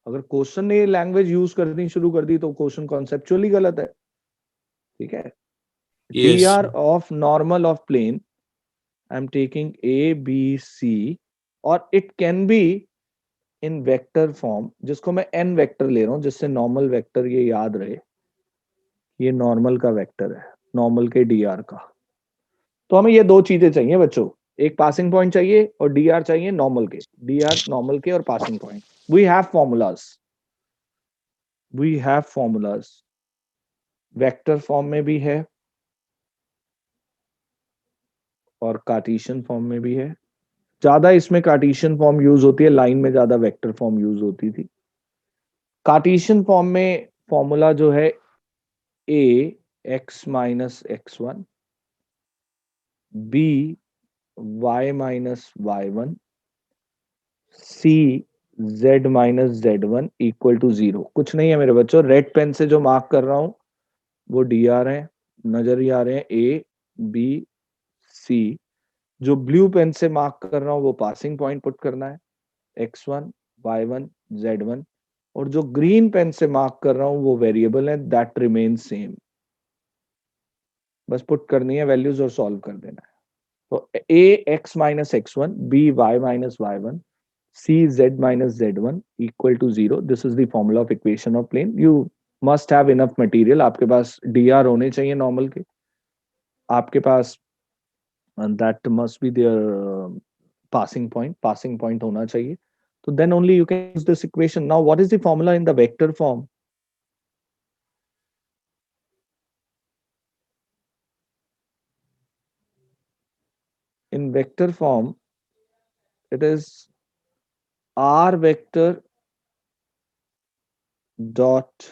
अगर क्वेश्चन ने लैंग्वेज यूज करनी शुरू कर दी तो क्वेश्चन कॉन्सेप्चुअली गलत है। ठीक है, yes. dr of normal of plane, I'm taking a b c, और it can be in vector form, जिसको मैं n वेक्टर ले रहा हूं, जिससे नॉर्मल वेक्टर ये याद रहे, ये नॉर्मल का वेक्टर है, नॉर्मल के dr का। तो हमें ये दो चीजें चाहिए बच्चों, एक पासिंग पॉइंट चाहिए और dr चाहिए नॉर्मल के। dr नॉर्मल के और passing point, we have formulas, vector form में भी है और कार्टेशियन फॉर्म में भी है। ज्यादा इसमें कार्टेशियन फॉर्म यूज होती है, लाइन में ज्यादा वेक्टर फॉर्म यूज होती थी। कार्टेशियन फॉर्म में फॉर्मूला जो है a x minus x1, b y minus y1, c z minus z1 equal to 0। कुछ नहीं है मेरे बच्चों, रेड पेन से जो मार्क कर रहा हूं वो डी आर है, नजर ही आ रहे हैं ए बी सी। जो ब्लू पेन से मार्क कर रहा हूं वो पासिंग पॉइंट पुट करना है, x1 y1 z1। और जो ग्रीन पेन से मार्क कर रहा हूं वो वेरिएबल है, दैट रिमेन सेम। बस पुट करनी है वैल्यूज और सॉल्व कर देना है। तो a x minus x1, b y minus y1, c z minus z1 equal to 0. This is the formula of equation of plane. You must have enough material. आपके पास dr होने चाहिए नॉर्मल के, आपके पास that must be their passing point होना चाहिए. So then only you can use this equation. Now what is the formula in the vector form? In vector form, it is r vector dot,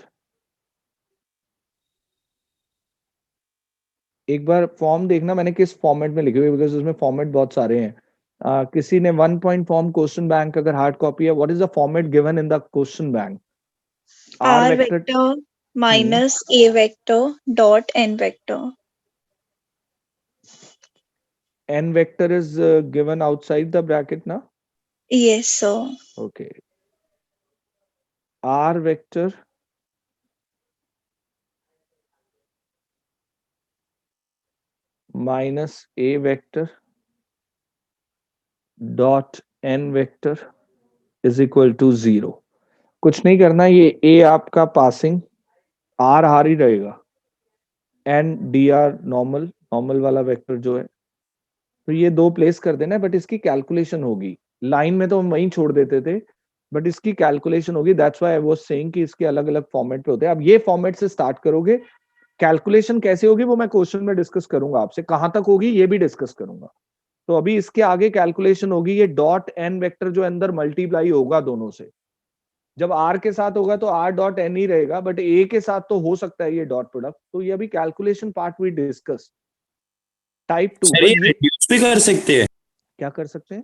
एक बार फॉर्म देखना मैंने किस फॉर्मेट में लिखे हुए, बिकॉज उसमें फॉर्मेट बहुत सारे हैं. किसी ने 1 पॉइंट फॉर्म क्वेश्चन बैंक अगर हार्ड कॉपी है, what is the format given in the question bank? R vector minus A vector dot N vector. N vector is given outside the bracket na? Yes, sir. Okay. R vector minus A vector dot N vector is equal to 0. कुछ नहीं करना, ये A आपका पासिंग, R हार ही रहेगा, N dr नॉर्मल वाला वेक्टर जो है, तो ये दो प्लेस कर देना है. बट इसकी कैलकुलेशन होगी, लाइन में तो हम वहीं छोड़ देते थे, बट इसकी कैलकुलेशन होगी. That's why I was saying कि इसके अलग अलग फॉर्मेट पे होते हैं. अब ये फॉर्मेट से स्टार्ट करोगे, कैलकुलेशन कैसे होगी वो मैं क्वेश्चन में डिस्कस करूंगा आपसे, कहां तक होगी ये भी डिस्कस करूंगा. तो अभी इसके आगे कैलकुलेशन होगी, ये डॉट एन वेक्टर जो अंदर मल्टीप्लाई होगा दोनों से. जब आर के साथ होगा तो आर डॉट एन ही रहेगा, बट ए के साथ तो हो सकता है ये डॉट प्रोडक्ट. तो ये अभी calculation part we discuss. Type 2 sir ये रिड्यूस भी कर सकते हैं? क्या कर सकते हैं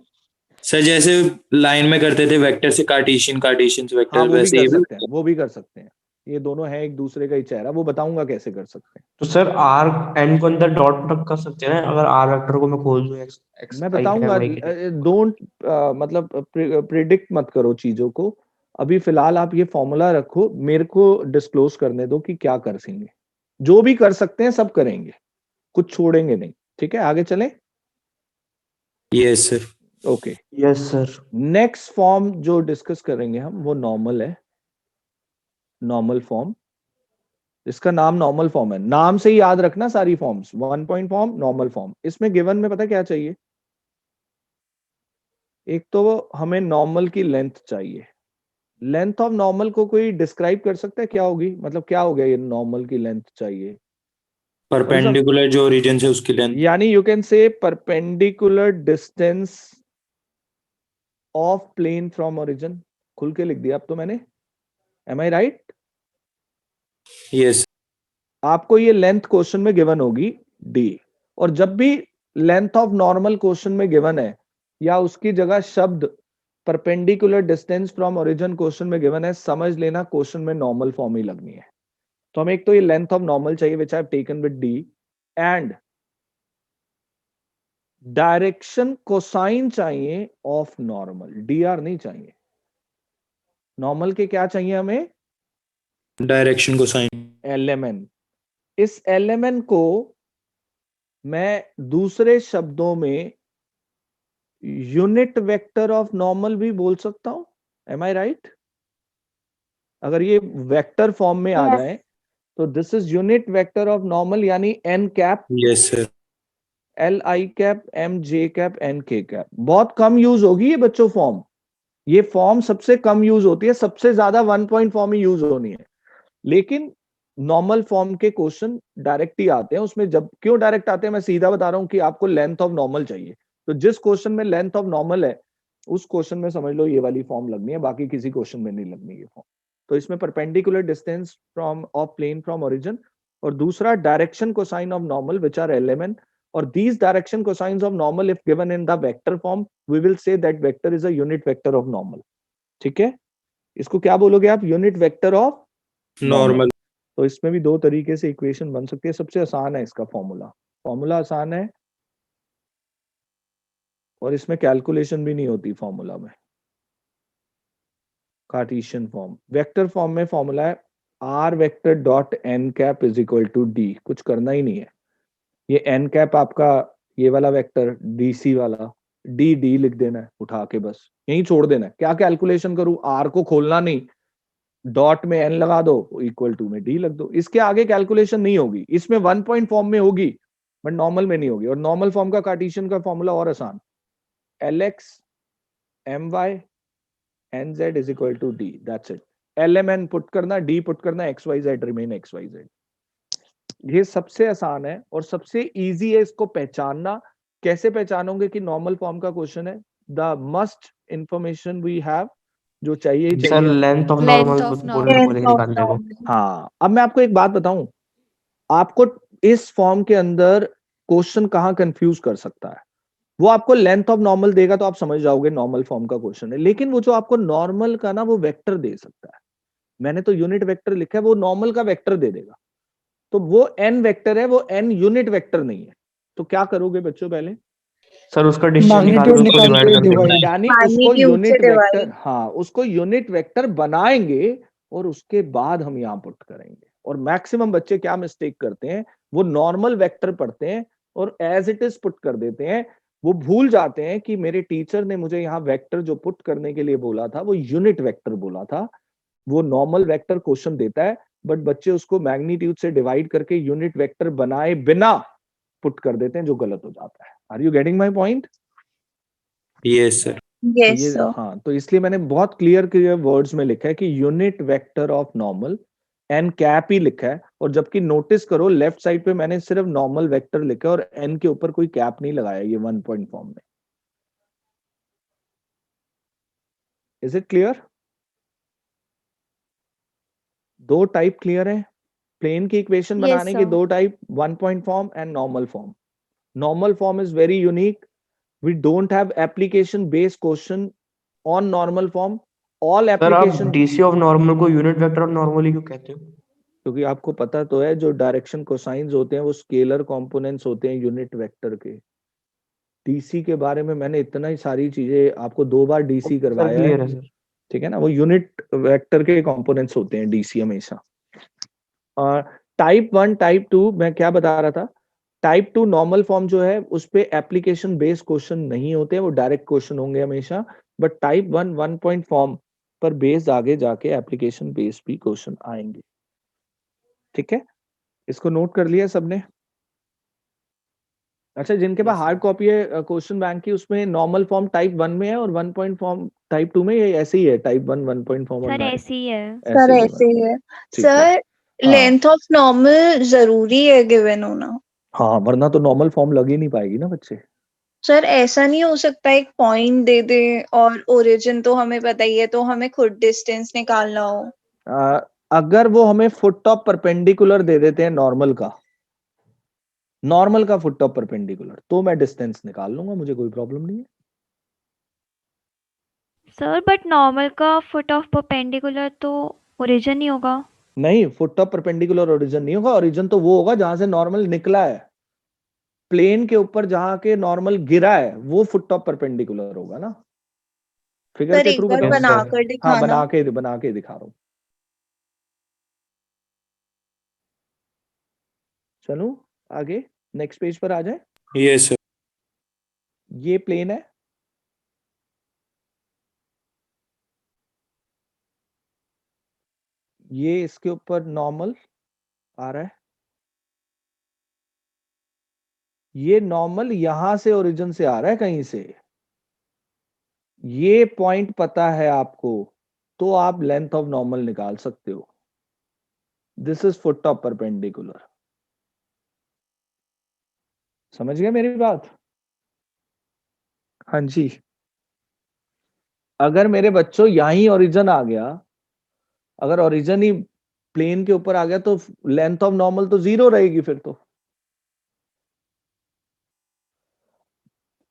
सर? जैसे लाइन में करते थे वेक्टर से कार्टेशियन से वेक्टर, हाँ, वैसे ही वो भी कर सकते हैं. ये दोनों है एक दूसरे का ही चेहरा, वो बताऊंगा कैसे कर सकते हैं. तो सर आर एन को अंदर डॉट प्रोडक्ट कर सकते हैं अगर आर वेक्टर को मैं खोल दूं एक्स मैं बताऊंगा. डोंट मतलब प्रिडिक्ट मत करो चीजों को. अभी फिलहाल आप ये फॉर्मूला रखो, मेरे को डिस्क्लोज करने दो कि क्या कर सकेंगे. जो भी कर सकते हैं सब करेंगे, कुछ छोड़ेंगे नहीं. ठीक है, आगे चलें. Yes sir. Okay, yes sir. Next form जो डिस्कस करेंगे हम वो नॉर्मल है, नॉर्मल फॉर्म. इसका नाम नॉर्मल फॉर्म है, नाम से ही याद रखना सारी forms. 1 point form, normal form. इसमें गिवन में पता क्या चाहिए? एक तो हमें नॉर्मल की लेंथ चाहिए. लेंथ ऑफ नॉर्मल को कोई डिस्क्राइब कर सकता है क्या होगी? मतलब क्या हो गया ये नॉर्मल की लेंथ चाहिए? परपेंडिकुलर जो ओरिजिन से उसकी लेंथ, यानी you can say perpendicular distance of plane from origin. खुल के लिख दिया अब तो मैंने. Am I right? यस. आपको ये लेंथ क्वेश्चन में गिवन होगी डी. और जब भी लेंथ ऑफ नॉर्मल क्वेश्चन में गिवन है या उसकी जगह शब्द perpendicular distance from origin question में गिवन है, समझ लेना क्वेश्चन में नॉर्मल फॉर्म ही लगनी है. तो हमें एक तो ये लेंथ ऑफ नॉर्मल चाहिए which I have taken with D, and direction cosine चाहिए ऑफ नॉर्मल. डी आर नहीं चाहिए. नॉर्मल के क्या चाहिए हमें? Direction cosine. एलएमएन. इस एलएमएन को मैं दूसरे शब्दों में यूनिट वेक्टर ऑफ नॉर्मल भी बोल सकता हूं. Am I right? अगर ये वेक्टर फॉर्म में आ जाए तो this is unit vector of normal, यानी N cap, yes sir. L I cap, M J cap, N K cap. बहुत कम यूज होगी ये बच्चों फॉर्म. ये फॉर्म सबसे कम यूज होती है, सबसे ज्यादा 1 पॉइंट फॉर्म ही यूज होनी है. लेकिन नॉर्मल फॉर्म के क्वेश्चन डायरेक्ट ही आते हैं. उसमें जब क्यों डायरेक्ट आते हैं मैं सीधा बता रहा हूं कि आपको लेंथ ऑफ नॉर्मल चाहिए. तो जिस क्वेश्चन में लेंथ ऑफ नॉर्मल है उस क्वेश्चन में समझ लो ये वाली फॉर्म लगनी है, बाकी किसी क्वेश्चन में नहीं लगनी ये फॉर्म. तो इसमें perpendicular distance from of plane from origin, और दूसरा direction cosine of normal which are LMN, और these direction cosines of normal if given in the vector form we will say that vector is a unit vector of normal. ठीक है, इसको क्या बोलोगे आप? Unit vector of normal. तो इसमें भी दो तरीके से इक्वेशन बन सकती है। सबसे आसान है इसका फॉर्मूला आसान है और इसमें कैलकुलेशन भी नहीं होती फॉर्मूला में। कार्टेशियन फॉर्म, वेक्टर फॉर्म में फॉर्मूला है r vector dot n cap is equal to d, कुछ करना ही नहीं है। ये एन कैप आपका ये वाला वेक्टर डीसी वाला डी डी लिख देना है उठा के, बस यही छोड़ देना है। क्या कैलकुलेशन करूं? आर को खोलना नहीं, डॉट में एन लगा दो, इक्वल टू में डी लग दो। इसके आगे कैलकुलेशन नहीं होगी। इसमें 1 पॉइंट फॉर्म में होगी बट नॉर्मल में नहीं होगी। और नॉर्मल फॉर्म का कार्टेशियन का फॉर्मूला और आसान, l x m y n z is equal to d, that's it. L m n put करना, डी पुट करना, x y z remain x y z. ये सबसे आसान है और सबसे इजी है इसको पहचानना। कैसे पहचानोगे कि नॉर्मल फॉर्म का क्वेश्चन है? The must information we have, जो चाहिए ही सर चाहिए। Length of Length normal of बोलने normal. बोले निकाल देगा। हाँ, अब मैं आपको एक बात बताऊं, आपको इस फॉर्म के अंदर क्वेश्चन कहाँ कंफ्यूज कर सकता है? वो आपको लेंथ ऑफ नॉर्मल देगा तो आप समझ जाओगे नॉर्मल फॉर्म का क्वेश्चन है, लेकिन वो जो आपको नॉर्मल का ना वो वेक्टर दे सकता है। मैंने तो यूनिट वेक्टर लिखा है, वो नॉर्मल का वेक्टर दे देगा। तो वो एन वेक्टर है, वो एन यूनिट वेक्टर नहीं है। तो क्या करोगे बच्चों? पहले सर उसका डिस्टेंस निकाल मैग्नीट्यूड के उसको निकाल डिवाइड के कर देंगे। डिवाइड। यानी उसको मैग्नीट्यूड से यूनिट वेक्टर, डिवाइड। हाँ उसको यूनिट वेक्टर बनाएंगे और उसके बाद हम यहाँ पुट करेंगे। और मैक्सिमम बच्चे क्या मिस्टेक करते हैं, वो नॉर्मल वेक्टर पढ़ते हैं और एज इट इज पुट कर देते हैं। वो भूल जाते हैं कि मेरे टीचर ने मुझे यहाँ वेक्टर जो पुट करने के लिए बोला था वो यूनिट वेक्टर बोला था। वो नॉर्मल वेक्टर क्वेश्चन देता है बट बच्चे उसको मैग्नीट्यूड से डिवाइड करके यूनिट वेक्टर बनाए बिना पुट कर देते हैं, जो गलत हो जाता है। Are you getting my point? Yes sir. तो यस ये सर। हाँ, तो इसलिए मैंने बहुत क्लियर वर्ड्स में लिखा है कि unit vector of normal N cap ही लिखा है। और जबकि नोटिस करो लेफ्ट साइड पे मैंने सिर्फ नॉर्मल वेक्टर लिखा है और एन के ऊपर कोई कैप नहीं लगाया ये 1 पॉइंट फॉर्म में। Is it clear? दो टाइप क्लियर है प्लेन की इक्वेशन Yes, बनाने के, sir. दो type, 1 point form and normal form. Normal form is very unique. We don't have application based question on normal form. All sir आप application, डीसी ऑफ नॉर्मल को यूनिट वेक्टर ऑफ नॉर्मल ही क्यों कहते हो? क्योंकि आपको पता तो है जो डायरेक्शन कोसाइंस होते हैं वो स्केलर कंपोनेंट्स होते हैं यूनिट वेक्टर के। डीसी के बारे में मैंने इतना ही सारी चीजें आपको 2 बार डीसी सर करवाया क्लियर है, है सर। ठीक है ना? वो यूनिट वेक्टर के कंपोनेंट्स होते हैं डीसी हमेशा। और टाइप 1 टाइप 2 मैं क्या बता रहा था, टाइप 2 नॉर्मल फॉर्म जो है उस पे एप्लीकेशन बेस्ड क्वेश्चन नहीं होते, वो डायरेक्ट क्वेश्चन होंगे हमेशा। बट टाइप 1 1 पॉइंट फॉर्म पर बेस्ड आगे जाके एप्लीकेशन बेस्ड भी क्वेश्चन आएंगे। ठीक है, इसको नोट कर लिया सबने? अच्छा, जिनके पास हार्ड कॉपी है क्वेश्चन बैंक की, उसमें नॉर्मल फॉर्म टाइप 1 में है और 1 पॉइंट फॉर्म टाइप 2 में, ये ऐसे ही है टाइप 1 1 पॉइंट फॉर्म? सर ऐसे ही है। सर ऐसे ही है। ठीक है। सर हाँ। लेंथ ऑफ नॉर्मल जरूरी है गिवन होना? हाँ, वरना तो नॉर्मल फॉर्म लग ही नहीं पाएगी ना बच्चे। सर ऐसा नहीं हो सकता एक पॉइंट दे दे और ओरिजिन तो हमें पता ही है तो हमें खुद डिस्टेंस निकालना हो? अगर वो हमें फुट ऑफ परपेंडिकुलर दे देते हैं नॉर्मल का फुट ऑफ परपेंडिकुलर, तो मैं डिस्टेंस निकाल लूंगा, मुझे कोई प्रॉब्लम नहीं है। सर बट नॉर्मल का फुट ऑफ परपेंडिकुलर तो ओरिजिन ही होगा। नहीं, फुट ऑफ परपेंडिकुलर ओरिजिन नहीं होगा। ओरिजिन तो वो होगा जहां से नॉर्मल निकला है। प्लेन के ऊपर जहां के नॉर्मल गिरा है वो फुट ऑफ परपेंडिकुलर होगा ना। फिगर सर के एक थ्रू बार बताऊं? बनाकर हाँ, दिखाना। बना के दिखा रहा हूं। चलो आगे नेक्स्ट पेज पर आ जाए। Yes sir. ये प्लेन है, ये इसके ऊपर नॉर्मल आ रहा है। ये नॉर्मल यहां से ओरिजिन से आ रहा है कहीं से। ये पॉइंट पता है आपको तो आप लेंथ ऑफ नॉर्मल निकाल सकते हो। This is foot of perpendicular. समझ गए मेरी बात? हाँ जी। अगर मेरे बच्चों यहीं ओरिजिन आ गया, अगर ओरिजिन ही प्लेन के ऊपर आ गया तो लेंथ ऑफ नॉर्मल तो 0 रहेगी फिर तो।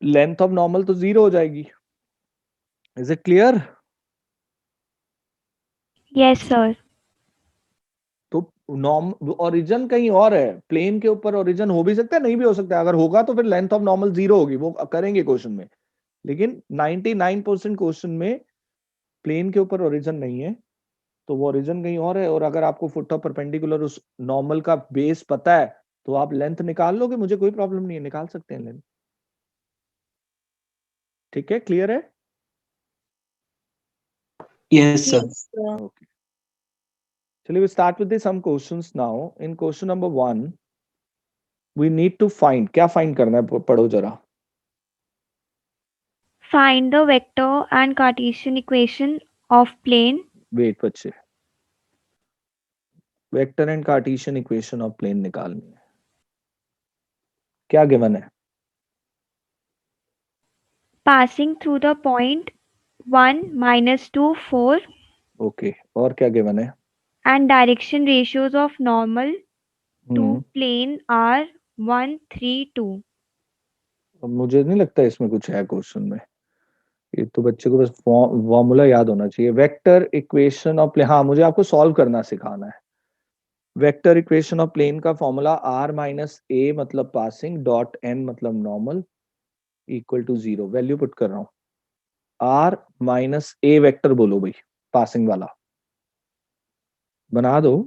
लेंथ ऑफ नॉर्मल तो 0 हो जाएगी. Is it clear? Yes sir. तो ओरिजिन कहीं और है, प्लेन के ऊपर ओरिजिन हो भी सकता है, नहीं भी हो सकता है. अगर होगा तो फिर लेंथ ऑफ नॉर्मल 0 होगी, वो करेंगे क्वेश्चन में. लेकिन 99% क्वेश्चन में प्लेन के ऊपर ओरिजिन नहीं है, तो वो ओरिजिन कहीं और है. और अगर आपको फुट ऑफ परपेंडिकुलर उस नॉर्मल का बेस पता है तो आप लेंथ निकाल लोगे, मुझे कोई प्रॉब्लम नहीं है, निकाल सकते हैं लेंथ. ठीक है, क्लियर है? Yes, sir. Yes, sir. Okay. Shall we start with some questions now? In question number 1, we need to find. क्या find करना है? पढ़ो जरा. Find the vector and Cartesian equation of plane. Wait बच्चे. Vector and Cartesian equation of plane निकालनी है. क्या given है? Passing through the point 1, -2, 4. Okay. और क्या given है? And direction ratios of normal to plane are 1, 3, 2. अब मुझे नहीं लगता इसमें कुछ है क्वेश्चन में. ये तो बच्चे को बस फॉर्मूला याद होना चाहिए. वेक्टर इक्वेशन ऑफ प्लेन, हाँ मुझे आपको सॉल्व करना सिखाना है. वेक्टर इक्वेशन ऑफ प्लेन का फॉर्मूला r माइनस ए मतलब पासिंग डॉट n मतलब normal equal to 0. Value put कर रहा हूं. r माइनस ए वेक्टर बोलो भाई, पासिंग वाला बना दो.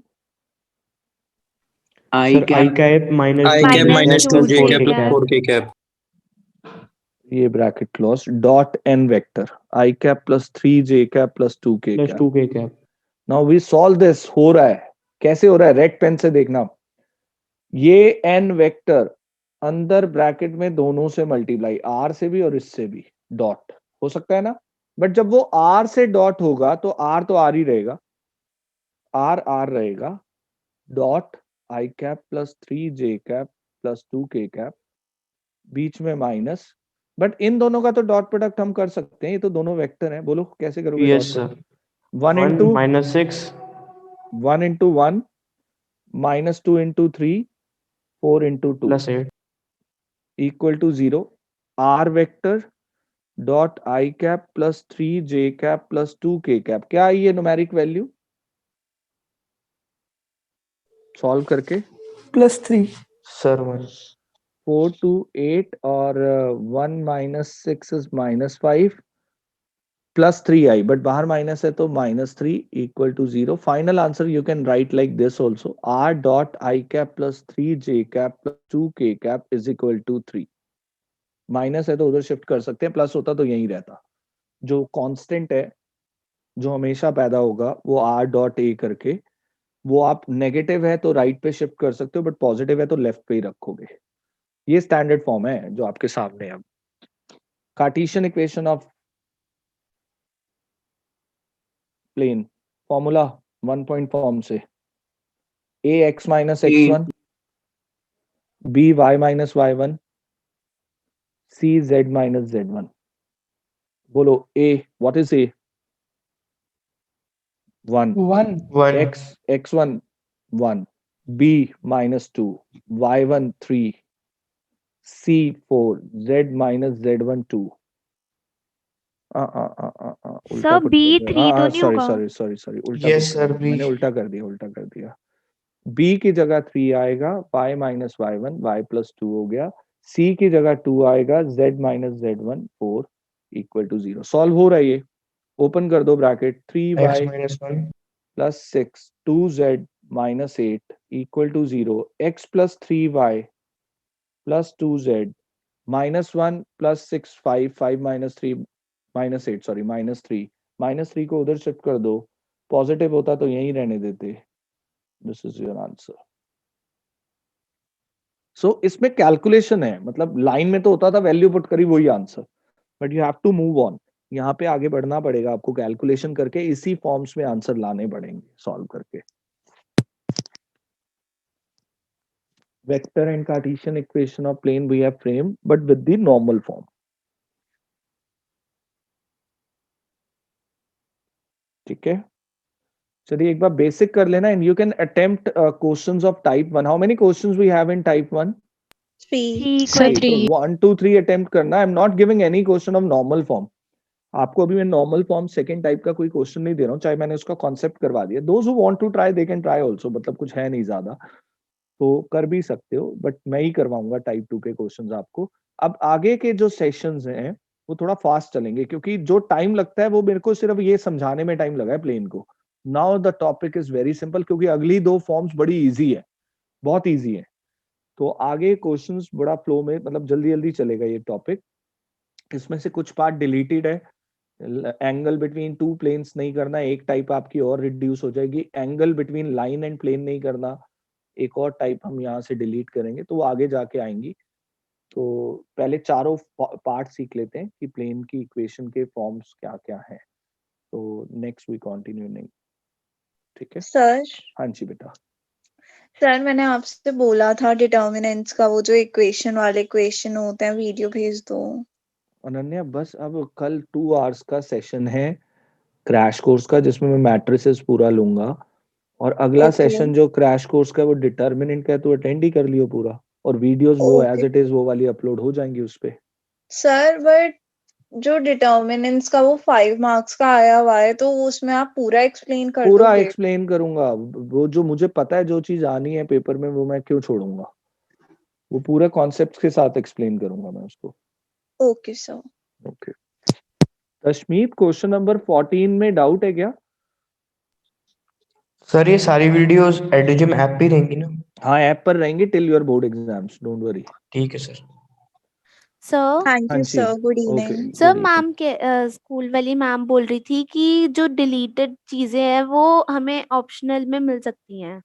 I sir I cap cap minus I cap minus 2 j cap plus 4 k cap. ये bracket close dot n vector i cap plus 3 j cap plus 2 k plus cap. 2 के cap. Now we solve this. हो रहा है, कैसे हो रहा है? रेड पेन से देखना. ये n वेक्टर अंदर ब्रैकेट में दोनों से मल्टीप्लाई, r से भी और इससे भी डॉट हो सकता है ना. बट जब वो r से डॉट होगा तो r तो r ही रहेगा, r रहेगा. Dot i cap plus 3 j cap plus 2 k cap, बीच में माइनस. बट इन दोनों का तो डॉट प्रोडक्ट हम कर सकते हैं, ये तो दोनों वेक्टर हैं. बोलो कैसे करोगे? Yes sir. 1 into minus 6 1 into 1 minus 2 into 3 4 into 2 plus 8 equal to 0. r vector dot i cap plus 3 j cap plus 2 k cap. क्या है ये न्यूमेरिक वैल्यू सॉल्व करके? +3 सर. 4 to 8 और 1 minus 6 is -5 plus 3i, but बाहर माइनस है तो -3 equal to 0. Final answer you can write like this also. r dot i cap plus 3 j cap plus 2 k cap is equal to 3. Minus है तो उधर शिफ्ट कर सकते हैं, प्लस होता तो यही रहता. जो कांस्टेंट है जो हमेशा पैदा होगा वो r डॉट a करके, वो आप नेगेटिव है तो राइट पे शिफ्ट कर सकते हो, बट पॉजिटिव है तो लेफ्ट पे ही रखोगे. ये स्टैंडर्ड फॉर्म है जो आपके सामने है. अब cartesian equation of plane formula 1 point form से a x minus x1 b y minus y1 c z minus z1. बोलो a, what is a? 1 x1 1 b minus 2 y1 3 c 4 z minus z1 2. Sir B3 तो नहीं होगा? सॉरी उल्टा. Yes, sir, B. मैंने उल्टा कर दिया. b की जगह 3 आएगा, y minus y1 y plus 2 हो गया. c की जगह 2 आएगा, z minus z1 4 equal to 0. Solve हो रहा है ये. ओपन कर दो bracket. 3y x-1 plus 6 2z minus 8 equal to 0. x plus 3y plus 2z minus 1 plus 6 5 minus 3 minus 8 sorry minus 3 minus 3 को उधर शिफ्ट कर दो. पॉजिटिव होता तो यहीं रहने देते. This is your answer. So इसमें कैलकुलेशन है, मतलब लाइन में तो होता था वैल्यू पुट करी वही answer, but you have to move on. यहाँ पे आगे बढ़ना पड़ेगा आपको, कैलकुलेशन करके इसी फॉर्म्स में आंसर लाने पड़ेंगे सॉल्व करके. Vector and cartesian equation of plane we have frame but with the normal form. ठीक है, चलिए एक बार बेसिक कर लेना. And you can attempt questions of type 1. How many questions we have in type 1? 3. ठीक सर वही तो 3 1 2 3 अटेम्प्ट करना. I am not giving any question of normal form. आपको अभी मैं नॉर्मल फॉर्म सेकंड टाइप का कोई क्वेश्चन नहीं दे रहा हूँ, चाहे मैंने उसका कॉन्सेप्ट करवा दिया. Those who want to try they can try also, मतलब कुछ है नहीं ज्यादा, तो कर भी सकते हो, बट मैं ही करवाऊंगा टाइप 2 के क्वेश्चंस आपको. अब आगे के जो सेशंस हैं वो थोड़ा फास्ट चलेंगे, क्योंकि जो टाइम लगता है वो मेरे को सिर्फ ये समझाने में टाइम लगा है प्लेन को. Now the topic is very simple, क्योंकि अगली दो फॉर्म्स बड़ी इजी है, बहुत इजी है. तो आगे क्वेश्चंस बड़ा फ्लो में, मतलब जल्दी जल्दी चलेगा ये टॉपिक. इसमें से कुछ पार्ट डिलीटेड है. एंगल बिटवीन टू प्लेन्स नहीं करना, एक टाइप आपकी और रिड्यूस हो जाएगी. Angle between line and plane नहीं करना, एक और टाइप हम यहाँ से डिलीट करेंगे, तो वो आगे जाके आएंगी. तो पहले चारों पार्ट सीख लेते हैं कि प्लेन की इक्वेशन के फॉर्म्स क्या क्या हैं. तो नेक्स्ट वी कंटिन्यू. नहीं, ठीक है. सर हाँ जी बेटा. सर मैंने आपसे बोला था डिटर्मिनेंट्स का, वो जो इक्वेशन वाले क्वेश्चन होते हैं, वीडियो भेज दो. अनन्या बस अब कल 2 आवर्स का सेशन है क्रैश कोर्स का, जिसमें मैं मैट्रिसेस पूरा लूंगा. और अगला ओके सेशन जो क्रैश कोर्स का है वो डिटर्मिनेंट का है, तो अटेंड ही कर लियो पूरा. और वीडियोस वो एज ओके इट इज वो वाली अपलोड हो जाएंगी उस पे. सर. बट जो डिटर्मिनेंट्स का वो 5 मार्क्स का आया हुआ है, तो उसमें आप पूरा एक्सप्लेन कर पूरा दोगे? एक्सप्लेन करूंगा. वो जो मुझे पता है, जो चीज आनी है पेपर में, वो मैं क्यों छोड़ूंगा. वो पूरे कॉन्सेप्ट के साथ एक्सप्लेन करूंगा मैं उसको. Okay sir. Okay. Tashmeet, question number 14 में डाउट है क्या? सर ये सारी वीडियोस एडुजिम ऐप पे रहेंगी ना? हाँ, ऐप पर रहेंगे till your board exams, don't worry. ठीक है सर. सर थैंक हाँ यू जी. Sir. Good okay, evening. Sir good evening. Ma'am के स्कूल वाली मैम बोल रही थी कि जो डिलीटेड चीजें हैं वो हमें ऑप्शनल में मिल सकती हैं.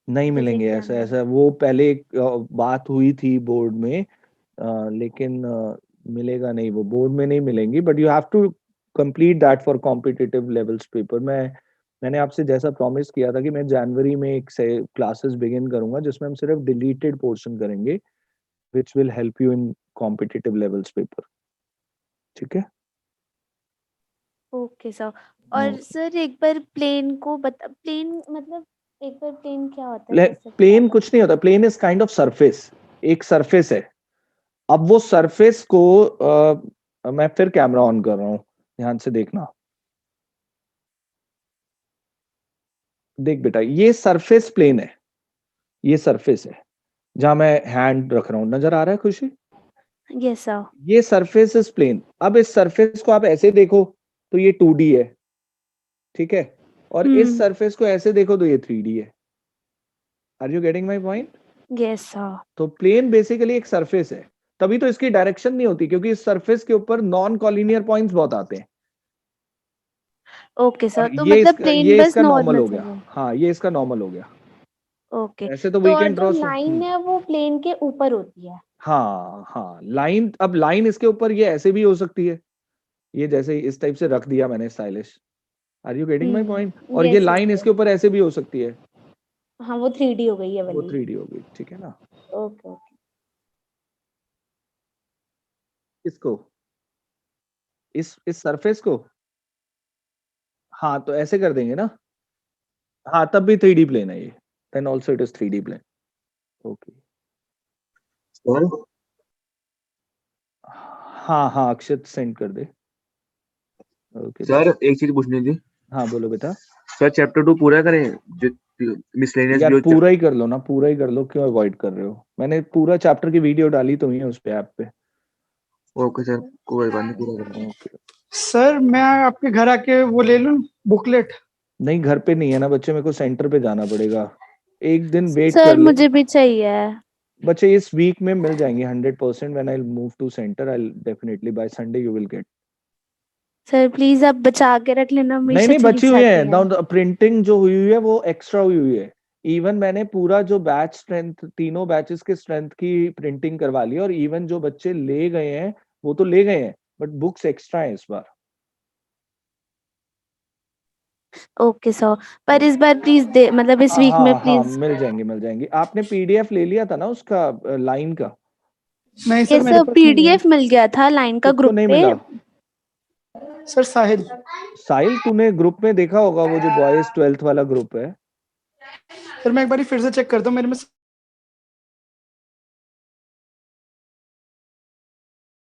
नहीं जैसे मिलेंगे, कि ऐसा हमें ऐसा वो पहले एक बात हुई थी बोर्ड में, लेकिन मिलेगा नहीं, वो बोर्ड में नहीं मिलेंगी. But you have to complete that for competitive levels paper. मैंने आपसे जैसा प्रॉमिस किया था कि मैं जनवरी में एक से क्लासेस बिगिन करूंगा, जिसमें हम सिर्फ डिलीटेड पोर्शन करेंगे, which will help you in competitive levels paper. ठीक है. Okay sir. और सर एक बार प्लेन को प्लेन मतलब एक बार प्लेन क्या होता है जैसे बता प्लेन दो. कुछ नहीं होता. Plane is kind of surface, एक सरफेस है. अब वो सरफेस को मैं फिर कैमरा ऑन कर रहा हूँ, ध्यान से देखना. देख बेटा, ये सरफेस प्लेन है, ये सरफेस है जहां मैं हैंड रख रहा हूँ. नजर आ रहा है खुशी? Yes sir. ये सरफेस इज प्लेन. अब इस सरफेस को आप ऐसे देखो तो ये 2D है, ठीक है. और इस सरफेस को ऐसे देखो तो ये 3D है. Are you getting my point? Yes sir. तो प्लेन बेसिकली एक सरफेस है. तभी तो इसकी डायरेक्शन नहीं होती, क्योंकि इस सरफेस के ऊपर नॉन कॉलिनियर पॉइंट्स बहुत आते हैं. ओके और सर. तो मतलब प्लेन ये बस इसका नॉर्मल नॉर्मल हो गया. चाहिए. हाँ, ये इसका नॉर्मल हो गया. ओके. ऐसे तो तो वी और कैन जो ड्रॉ. लाइन है वो प्लेन के ऊपर होती है. हाँ हाँ, लाइन. अब लाइन इसके ऊपर ये ऐसे भी हो सकती है, ये जैसे इस टाइप से रख दिया मैंने stylish. Are you getting my point? और ये यस यस लाइन यस. इसके ऊपर ऐसे भी हो सकती है, हाँ वो 3D हो गई है वो वाली. 3D हो गई. ठीक है ना. Okay okay. इसको, इस सरफेस को, हाँ तो ऐसे कर देंगे ना. हाँ, तब भी 3D प्लेन है ये. Then also it is 3D plane. Okay. Sir हाँ हाँ, अक्षत सेंड कर दे. ओके. सर एक चीज पूछनी थी. हाँ बोलो बेटा. सर चैप्टर 2 पूरा करें, जो मिसलेनियस यार भी हो. पूरा ही कर लो ना, पूरा ही कर लो, क्यों अवॉइड कर रहे हो. मैंने पूरा चैप्टर की वीडियो डाली तो ही है उस पे, ऐप पे. ओके सर, कोई बात नहीं, पूरा करें. ओके. सर मैं आपके घर आके वो ले लूं बुकलेट? नहीं, घर पे नहीं है ना बच्चे, मेरे को सेंटर पे जाना पड़ेगा. एक दिन वेट सर कर ले मुझे भी चाहिए. बच्चे. इस वीक में मिल जाएंगे 100%. When I move to centre, I definitely by Sunday you will get. Sir please आप बचा के रख लेना, नहीं हमेशा नहीं, चली बची हुई है. जाती है. प्रिंटिंग जो हुई हुई है वो एक्स्ट्रा हुई हुई है. इवन मैंने पूरा जो बैच स्ट्रेंथ, तीनों बैचेस के स्ट्रेंथ की प्रिंटिंग करवा ली. और इवन जो बच्चे ले गए हैं वो तो ले गए हैं, बट बुक्स एक्स्ट्रा है इस बार. Okay sir. पर इस बार प्लीज दे मतलब इस हाँ वीक में हाँ हाँ, प्लीज. मिल जाएंगे मिल जाएंगे. आपने PDF ले लिया था ना उसका, लाइन का? नहीं सर यस मेरे सर पास नहीं है. PDF मिल गया था लाइन का किसको ग्रुप नहीं पे. मिला? सर साहिल. साहिल, तूने ग्रुप में देखा होगा, वो जो बॉयज 12th वाला ग्रुप है. सर मैं एक बार फिर से चेक करता हूँ, मेरे में